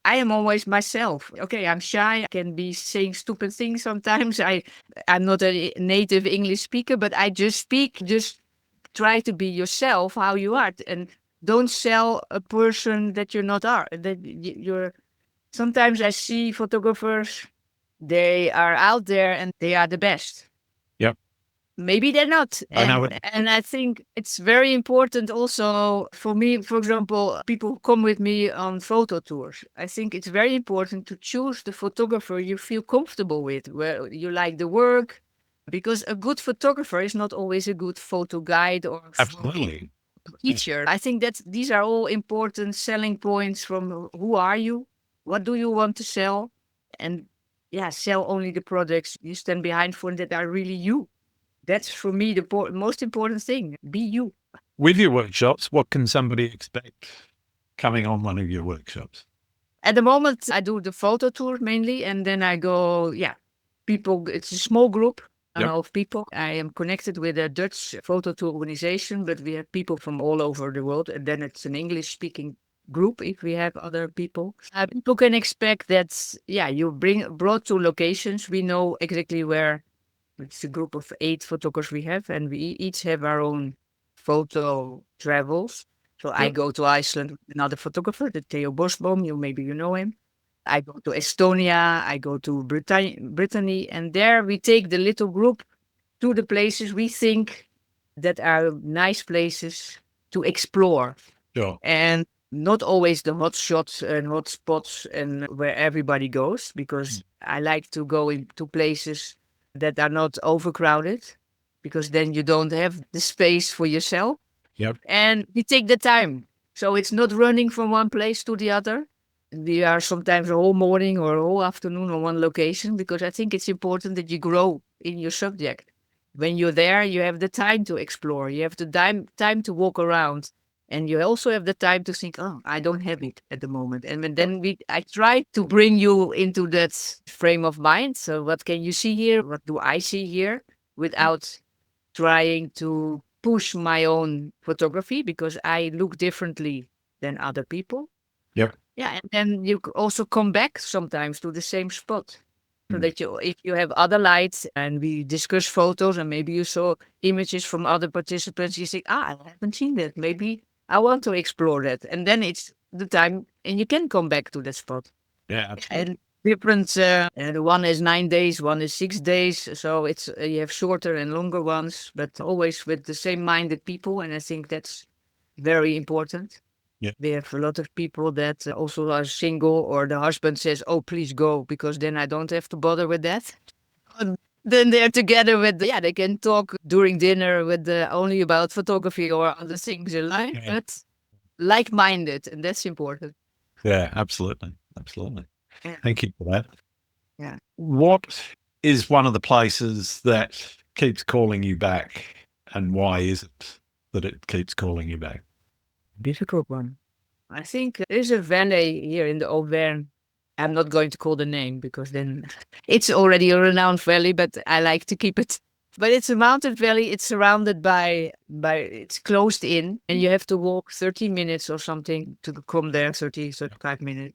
Speaker 2: I am always myself. Okay, I'm shy. I can be saying stupid things sometimes. I'm not a native English speaker, but I just speak. Just try to be yourself, how you are, and don't sell a person that you're not are. That you're. Sometimes I see photographers, they are out there and they are the best.
Speaker 1: Yep.
Speaker 2: Maybe they're not.
Speaker 1: I know it.
Speaker 2: And I think it's very important also for me, for example, people who come with me on photo tours. I think it's very important to choose the photographer you feel comfortable with, where you like the work, because a good photographer is not always a good photo guide or
Speaker 1: Absolutely.
Speaker 2: teacher. I think that these are all important selling points from who are you? What do you want to sell? And sell only the products you stand behind for that are really you. That's for me the most important thing. Be you.
Speaker 1: With your workshops, what can somebody expect coming on one of your workshops?
Speaker 2: At the moment, I do the photo tour mainly, and then I go, people, it's a small group of people. I am connected with a Dutch photo tour organization, but we have people from all over the world, and then it's an English speaking group if we have other people. People can expect that, you brought to locations. We know exactly where It's a group of 8 photographers we have, and we each have our own photo travels. So I
Speaker 1: Yep.
Speaker 2: go to Iceland with another photographer, the Theo Bosboom. Maybe you know him. I go to Estonia. I go to Brittany, and there we take the little group to the places we think that are nice places to explore,
Speaker 1: Sure.
Speaker 2: and not always the hot shots and hot spots and where everybody goes, because I like to go into places that are not overcrowded, because then you don't have the space for yourself.
Speaker 1: Yep.
Speaker 2: And we take the time. So it's not running from one place to the other. We are sometimes a whole morning or a whole afternoon on one location, because I think it's important that you grow in your subject. When you're there, you have the time to explore. You have the time to walk around. And you also have the time to think, oh, I don't have it at the moment. And then I try to bring you into that frame of mind. So what can you see here? What do I see here? Without trying to push my own photography, because I look differently than other people.
Speaker 1: Yep.
Speaker 2: Yeah, and then you also come back sometimes to the same spot. So
Speaker 1: Mm.
Speaker 2: that if you have other lights and we discuss photos, and maybe you saw images from other participants, you think, I haven't seen that. Maybe I want to explore that. And then it's the time, and you can come back to that spot.
Speaker 1: Yeah, absolutely.
Speaker 2: And different, one is 9 days, one is 6 days. So it's you have shorter and longer ones, but always with the same minded people. And I think that's very important.
Speaker 1: Yeah.
Speaker 2: We have a lot of people that also are single, or the husband says, oh, please go, because then I don't have to bother with that. And then they're together with, they can talk during dinner with only about photography or other things in life,
Speaker 1: Yeah.
Speaker 2: but like-minded, and that's important.
Speaker 1: Yeah, absolutely. Absolutely.
Speaker 2: Yeah.
Speaker 1: Thank you for that.
Speaker 2: Yeah.
Speaker 1: What is one of the places that keeps calling you back, and why is it that it keeps calling you back?
Speaker 2: Difficult one. I think there's a valley here in the Auvergne. I'm not going to call the name, because then it's already a renowned valley, but I like to keep it. But it's a mountain valley. It's surrounded by it's closed in, and you have to walk 30 minutes or something to come there, 35 minutes.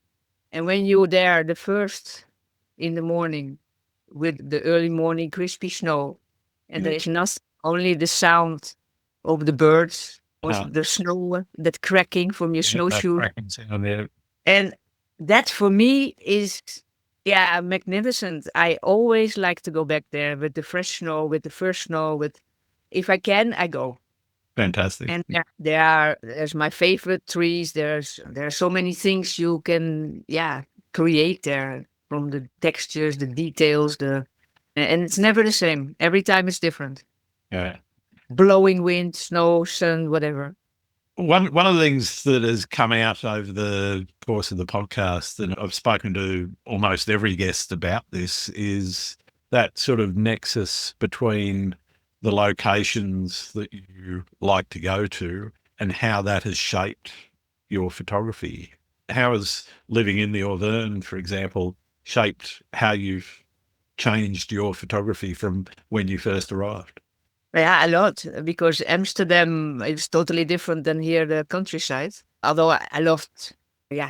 Speaker 2: And when you're there, the first in the morning, with the early morning crispy snow, and there is nothing, only the sound of the birds, or the snow, that cracking from your snowshoe.
Speaker 1: Cracking sound there.
Speaker 2: And that for me is, magnificent. I always like to go back there with the fresh snow, with the first snow, if I can, I go.
Speaker 1: Fantastic.
Speaker 2: And there's my favorite trees. There are so many things you can, create there, from the textures, the details, and it's never the same. Every time it's different.
Speaker 1: Yeah.
Speaker 2: Blowing wind, snow, sun, whatever.
Speaker 1: One of the things that has come out over the course of the podcast, and I've spoken to almost every guest about this, is that sort of nexus between the locations that you like to go to and how that has shaped your photography. How has living in the Auvergne, for example, shaped how you've changed your photography from when you first arrived?
Speaker 2: Yeah, a lot, because Amsterdam is totally different than here, the countryside. Although I loved,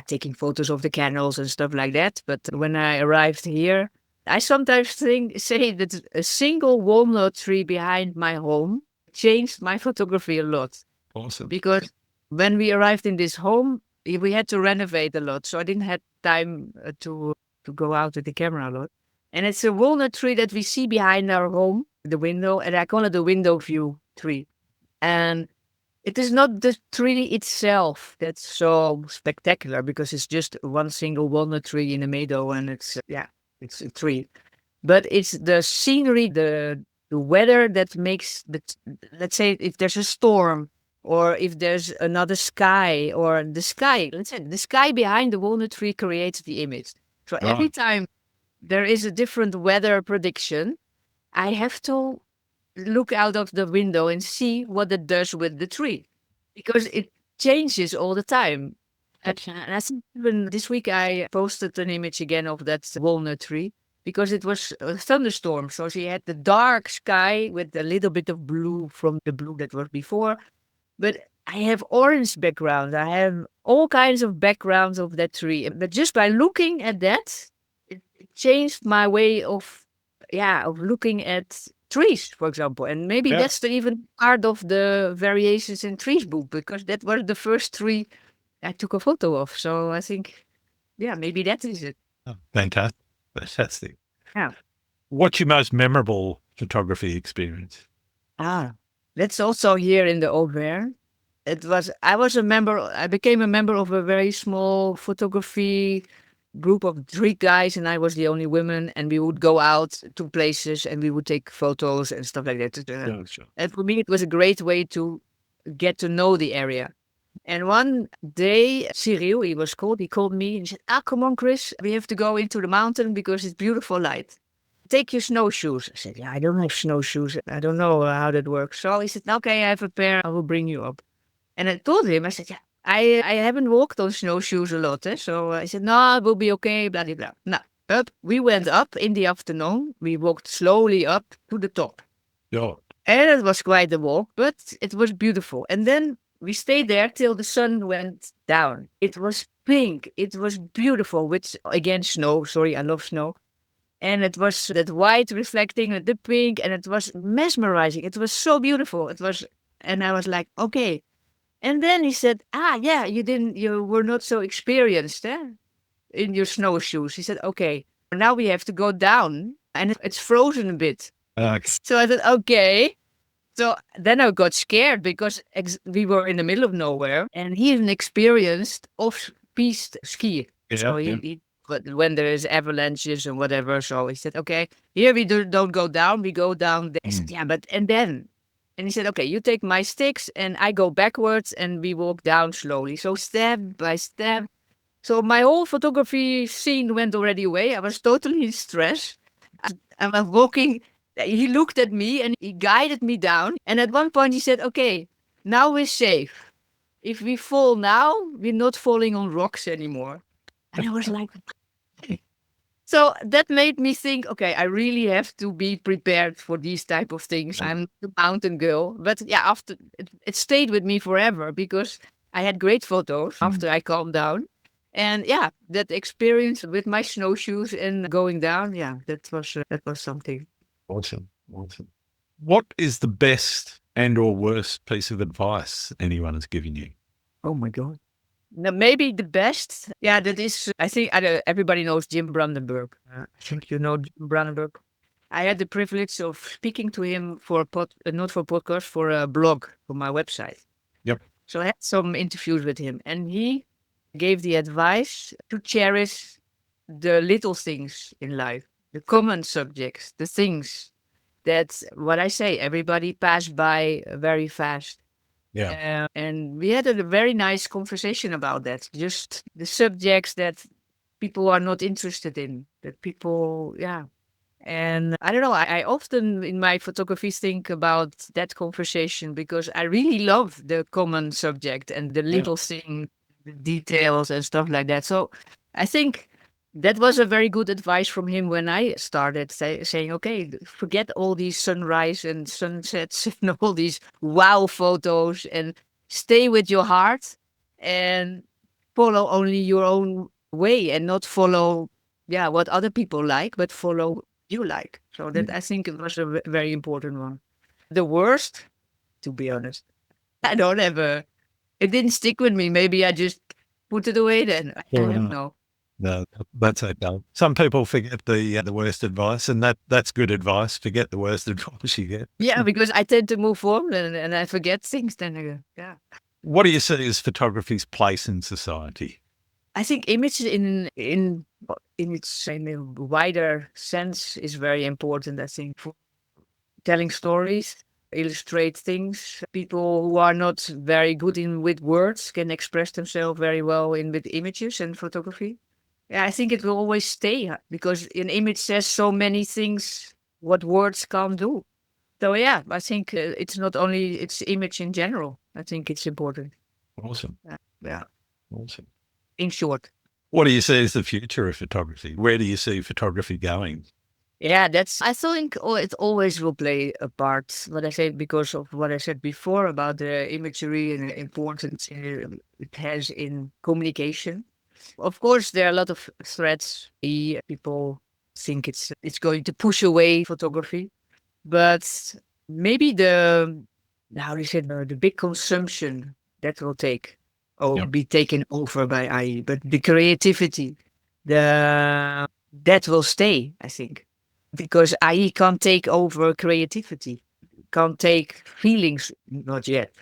Speaker 2: taking photos of the canals and stuff like that. But when I arrived here, I sometimes say that a single walnut tree behind my home changed my photography a lot.
Speaker 1: Awesome.
Speaker 2: Because when we arrived in this home, we had to renovate a lot. So I didn't have time to go out with the camera a lot. And it's a walnut tree that we see behind our home, the window, and I call it the window view tree. And it is not the tree itself that's so spectacular, because it's just one single walnut tree in a meadow, and it's a tree. But it's the scenery, the weather that makes let's say if there's a storm, or if there's another sky, or the sky, let's say the sky behind the walnut tree creates the image. So every time there is a different weather prediction, I have to look out of the window and see what it does with the tree, because it changes all the time. And I think even this week I posted an image again of that walnut tree, because it was a thunderstorm. So she had the dark sky with a little bit of blue from the blue that was before. But I have orange background. I have all kinds of backgrounds of that tree. But just by looking at that, it changed my way of looking at trees, for example. And maybe
Speaker 1: Yeah.
Speaker 2: that's even part of the Variations in Trees book, because that was the first tree I took a photo of. So I think, yeah, maybe that is it.
Speaker 1: Oh, fantastic. Fantastic.
Speaker 2: Yeah.
Speaker 1: What's your most memorable photography experience?
Speaker 2: That's also here in the Auvergne. I became a member of a very small photography group of 3 guys, and I was the only woman. And we would go out to places and we would take photos and stuff like that.
Speaker 1: Yeah, sure.
Speaker 2: And for me, it was a great way to get to know the area. And one day, Cyril, he was called, he called me and said, come on, Chris, we have to go into the mountain because it's beautiful light. Take your snowshoes. I said, yeah, I don't have snowshoes. I don't know how that works. So he said, okay, I have a pair. I will bring you up. And I told him, I said, yeah, I haven't walked on snowshoes a lot. So I said, no, it will be okay, blah, blah, blah. Now, we went up in the afternoon. We walked slowly up to the top.
Speaker 1: Yeah.
Speaker 2: And it was quite a walk, but it was beautiful. And then we stayed there till the sun went down. It was pink. It was beautiful with, again, snow. Sorry, I love snow. And it was that white reflecting the pink, and it was mesmerizing. It was so beautiful. And I was like, okay. And then he said, yeah, you were not so experienced in your snowshoes. He said, okay, now we have to go down, and it's frozen a bit. So I said, okay. So then I got scared because we were in the middle of nowhere, and he's an experienced off-piste skier.
Speaker 1: Yeah,
Speaker 2: So but when there is avalanches and whatever, so he said, okay, here we don't go down, we go down there. I said, yeah, and he said, okay, you take my sticks and I go backwards and we walk down slowly. So step by step. So my whole photography scene went already away. I was totally in stress. I was walking. He looked at me and he guided me down. And at one point he said, okay, now we're safe. If we fall now, we're not falling on rocks anymore. And I was like, so that made me think, okay, I really have to be prepared for these type of things. I'm the mountain girl. But yeah, after it stayed with me forever because I had great photos after I calmed down. And yeah, that experience with my snowshoes and going down, yeah, that was something.
Speaker 1: Awesome. Awesome. What is the best and or worst piece of advice anyone has given you?
Speaker 2: Oh my God. Now, maybe the best, yeah, that is, I think everybody knows Jim Brandenburg. I think you know Jim Brandenburg. I had the privilege of speaking to him for not for podcast, for a blog for my website.
Speaker 1: Yep.
Speaker 2: So I had some interviews with him, and he gave the advice to cherish the little things in life, the common subjects, the things that, what I say, everybody passed by very fast.
Speaker 1: Yeah.
Speaker 2: And we had a very nice conversation about that. Just the subjects that people are not interested in, that people, yeah. And I don't know, I often in my photography think about that conversation because I really love the common subject and the little thing, the details and stuff like that. So I think that was a very good advice from him when I started saying, okay, forget all these sunrise and sunsets and all these wow photos and stay with your heart and follow only your own way and not follow, what other people like, but follow you like. So that I think it was a very important one. The worst, to be honest, I don't have it didn't stick with me. Maybe I just put it away then. I don't know.
Speaker 1: No, that's okay. Some people forget the worst advice, and that's good advice. Forget the worst advice you get.
Speaker 2: Yeah, because I tend to move forward and I forget things then again. Yeah.
Speaker 1: What do you see as photography's place in society?
Speaker 2: I think image in its in a wider sense is very important. I think for telling stories, illustrate things. People who are not very good with words can express themselves very well with images and photography. Yeah, I think it will always stay because an image says so many things what words can't do. So yeah, I think it's not only it's image in general. I think it's important.
Speaker 1: Awesome.
Speaker 2: Yeah.
Speaker 1: Awesome.
Speaker 2: In short.
Speaker 1: What do you see as the future of photography? Where do you see photography going?
Speaker 2: Yeah, I think it always will play a part. What I said because of what I said before about the imagery and the importance it has in communication. Of course, there are a lot of threats. People think it's going to push away photography. But maybe how do you say, the big consumption that will
Speaker 1: Yep.
Speaker 2: be taken over by AI, but the creativity, that will stay, I think, because AI can't take over creativity, can't take feelings, not yet,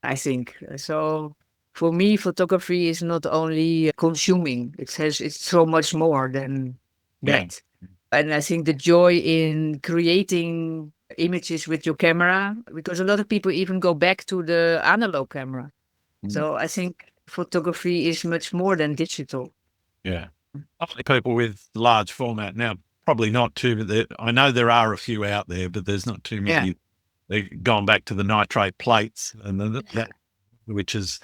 Speaker 2: I think. So for me, photography is not only consuming; it's so much more than
Speaker 1: Yeah.
Speaker 2: that. And I think the joy in creating images with your camera, because a lot of people even go back to the analog camera.
Speaker 1: Mm.
Speaker 2: So I think photography is much more than digital.
Speaker 1: Yeah. Only people with large format now, probably not too, but I know there are a few out there, but there's not too
Speaker 2: Yeah.
Speaker 1: many. They've gone back to the nitrate plates, and that which has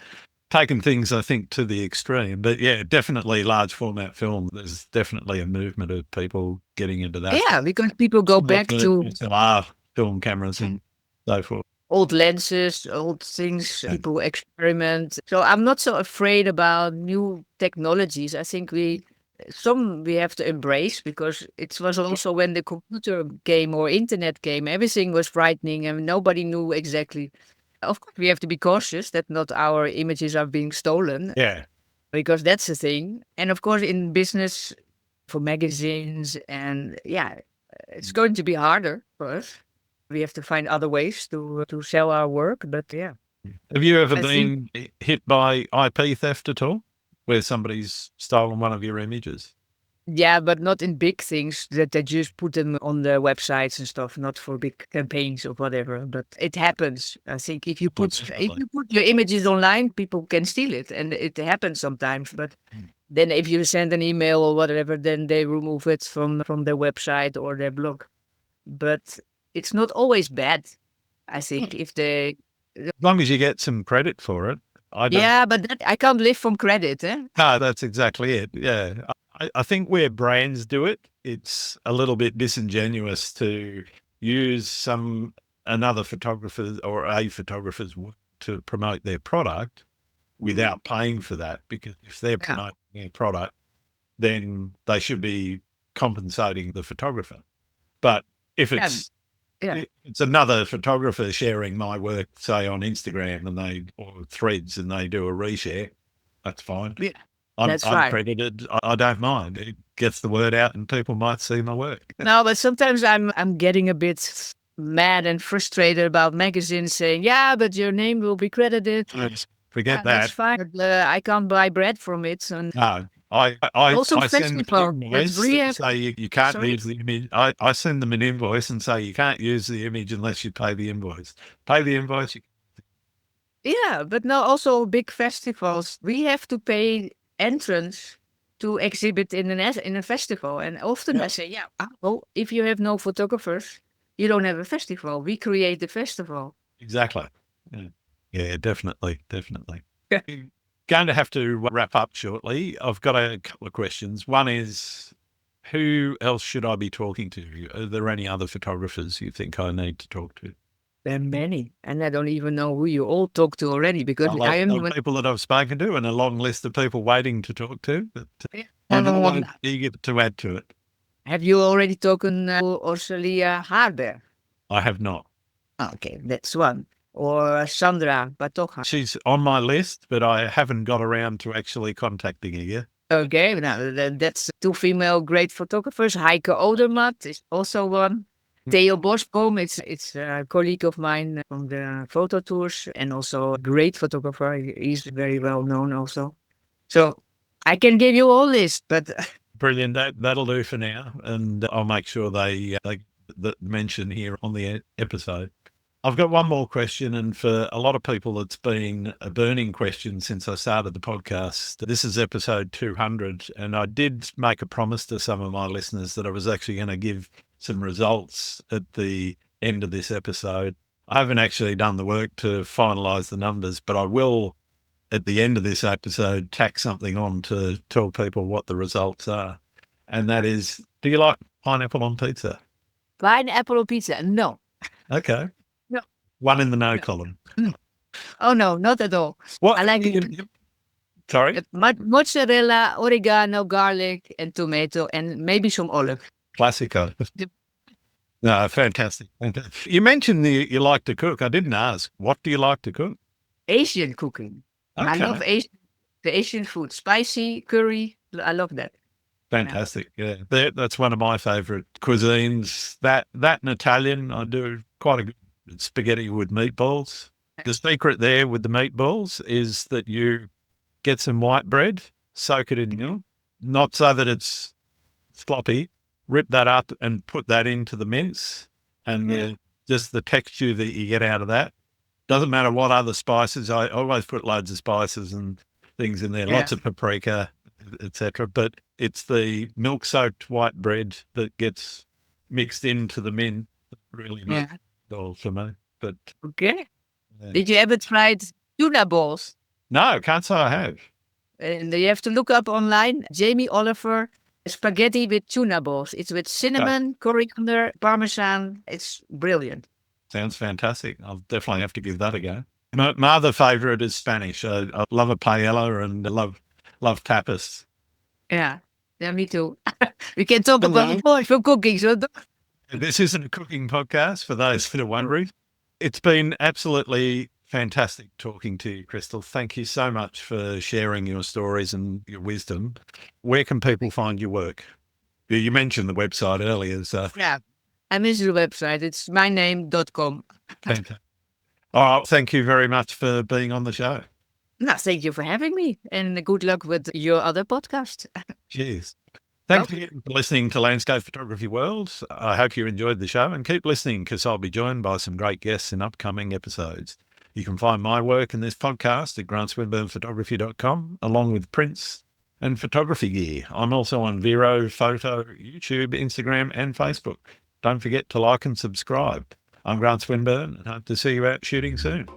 Speaker 1: taken things, I think, to the extreme. But yeah, definitely large format film. There's definitely a movement of people getting into that.
Speaker 2: Yeah, because people go back to
Speaker 1: SLR film cameras and so forth.
Speaker 2: old lenses, old things,
Speaker 1: Yeah.
Speaker 2: people experiment. So I'm not so afraid about new technologies. I think we have to embrace, because it was also when the computer came or internet came, everything was frightening and nobody knew exactly. Of course, we have to be cautious that not our images are being stolen,
Speaker 1: Yeah.
Speaker 2: because that's the thing. And of course, in business, for magazines, and yeah, it's going to be harder for us. We have to find other ways to sell our work. But yeah,
Speaker 1: Have you ever
Speaker 2: I think,
Speaker 1: been hit by IP theft at all, where somebody's stolen one of your images?
Speaker 2: yeah, but not in big things that they just put them on the websites and stuff, not for big campaigns or whatever. But it happens. I think if you
Speaker 1: Oh,
Speaker 2: put
Speaker 1: definitely.
Speaker 2: your images online, people can steal it, and it happens sometimes. But then if you send an email or whatever, then they remove it from their website or their blog. But it's not always bad. I think if they,
Speaker 1: As long as you get some credit for it. I don't.
Speaker 2: yeah, but I can't live from credit, eh?
Speaker 1: No, that's exactly it. Yeah. I think where brands do it, it's a little bit disingenuous to use another photographer or a photographer's work to promote their product without paying for that. Because if they're
Speaker 2: Yeah,
Speaker 1: promoting their product, then they should be compensating the photographer. But if
Speaker 2: yeah, yeah,
Speaker 1: it's another photographer sharing my work, say on Instagram, or Threads, and they do a reshare, that's fine.
Speaker 2: yeah.
Speaker 1: I'm
Speaker 2: That's
Speaker 1: I'm
Speaker 2: right.
Speaker 1: credited. I don't mind. It gets the word out, and people might see my work.
Speaker 2: No, but sometimes I'm getting a bit mad and frustrated about magazines saying, "Yeah, but your name will be credited."
Speaker 1: Forget
Speaker 2: Yeah, that's
Speaker 1: that.
Speaker 2: fine. But, I can't buy bread from it, and
Speaker 1: No, I
Speaker 2: also
Speaker 1: send them an
Speaker 2: festival. That's
Speaker 1: invoice
Speaker 2: really
Speaker 1: and say you can't
Speaker 2: sorry.
Speaker 1: use the image. I send them an invoice and say you can't use the image unless you pay the invoice. Pay the invoice.
Speaker 2: Yeah, but now also big festivals, we have to pay entrance to exhibit in a festival. And often I say, yeah, well, if you have no photographers, you don't have a festival. We create the festival.
Speaker 1: Exactly. Yeah, yeah, definitely, definitely. Going to have to wrap up shortly. I've got a couple of questions. One is, who else should I be talking to? Are there any other photographers you think I need to talk to?
Speaker 2: There are many, and I don't even know who you all talk to already, because
Speaker 1: A
Speaker 2: I
Speaker 1: lot
Speaker 2: am
Speaker 1: of people that I've spoken to, and a long list of people waiting to talk to. But I'm
Speaker 2: um,
Speaker 1: always eager to add to it.
Speaker 2: have you already talked to Orselia Haarberg?
Speaker 1: I have not.
Speaker 2: Okay, that's one. Or Sandra Batoga.
Speaker 1: She's on my list, but I haven't got around to actually contacting her yet.
Speaker 2: Okay, now that's two female great photographers. Heike Odermatt is also one. Theo Bosboom, it's a colleague of mine from the photo tours, and also a great photographer. He's very well known also. So I can give you all list, but
Speaker 1: Brilliant. That'll do for now, and I'll make sure they mention here on the episode. I've got one more question, and for a lot of people, it's been a burning question since I started the podcast. This is episode 200, and I did make a promise to some of my listeners that I was actually going to give some results at the end of this episode. I haven't actually done the work to finalize the numbers, but I will at the end of this episode tack something on to tell people what the results are. And that is, do you like pineapple on pizza?
Speaker 2: pineapple on pizza, no.
Speaker 1: Okay.
Speaker 2: No.
Speaker 1: One in the no column.
Speaker 2: Oh no, not at all.
Speaker 1: What?
Speaker 2: I like
Speaker 1: Sorry?
Speaker 2: mozzarella, oregano, garlic, and tomato, and maybe some olive.
Speaker 1: Classico. No, fantastic. Fantastic. You mentioned you like to cook. I didn't ask. What do you like to cook?
Speaker 2: Asian cooking. I love
Speaker 1: Okay.
Speaker 2: the Asian food, spicy curry. I love that. Yeah.
Speaker 1: Fantastic. Yeah. That's one of my favorite cuisines. That and Italian, I do quite a good spaghetti with meatballs. The secret there with the meatballs is that you get some white bread, soak it in milk, not so that it's sloppy, rip that up and put that into the mince, and just the texture that you get out of that. Doesn't matter what other spices. I always put loads of spices and things in there,
Speaker 2: Yeah.
Speaker 1: lots of paprika, etc. But it's the milk-soaked white bread that gets mixed into the mint that really makes
Speaker 2: Yeah.
Speaker 1: it all for me. But
Speaker 2: Okay.
Speaker 1: yeah.
Speaker 2: Did you ever try tuna balls?
Speaker 1: No, can't say I have.
Speaker 2: And you have to look up online Jamie Oliver spaghetti with tuna balls. It's with
Speaker 1: Okay.
Speaker 2: cinnamon, coriander, parmesan. It's brilliant.
Speaker 1: Sounds fantastic. I'll definitely have to give that a go. My other favourite is Spanish. I love a paella and I love tapas.
Speaker 2: Yeah. Yeah, me too. We can talk about more for cooking. So
Speaker 1: This isn't a cooking podcast for those that are wondering. It's been absolutely fantastic talking to you, Kristel. Thank you so much for sharing your stories and your wisdom. Where can people find your work? You mentioned the website earlier, so
Speaker 2: yeah, I miss the website. It's myname.com.
Speaker 1: fantastic. All right, thank you very much for being on the show.
Speaker 2: No, thank you for having me and good luck with your other podcast.
Speaker 1: Cheers. Thanks
Speaker 2: Okay.
Speaker 1: again for listening to Landscape Photography World. I hope you enjoyed the show and keep listening because I'll be joined by some great guests in upcoming episodes. You can find my work in this podcast at grantswinburnephotography.com along with prints and photography gear. I'm also on Vero, Photo, YouTube, Instagram and Facebook. Don't forget to like and subscribe. I'm Grant Swinburne and hope to see you out shooting soon.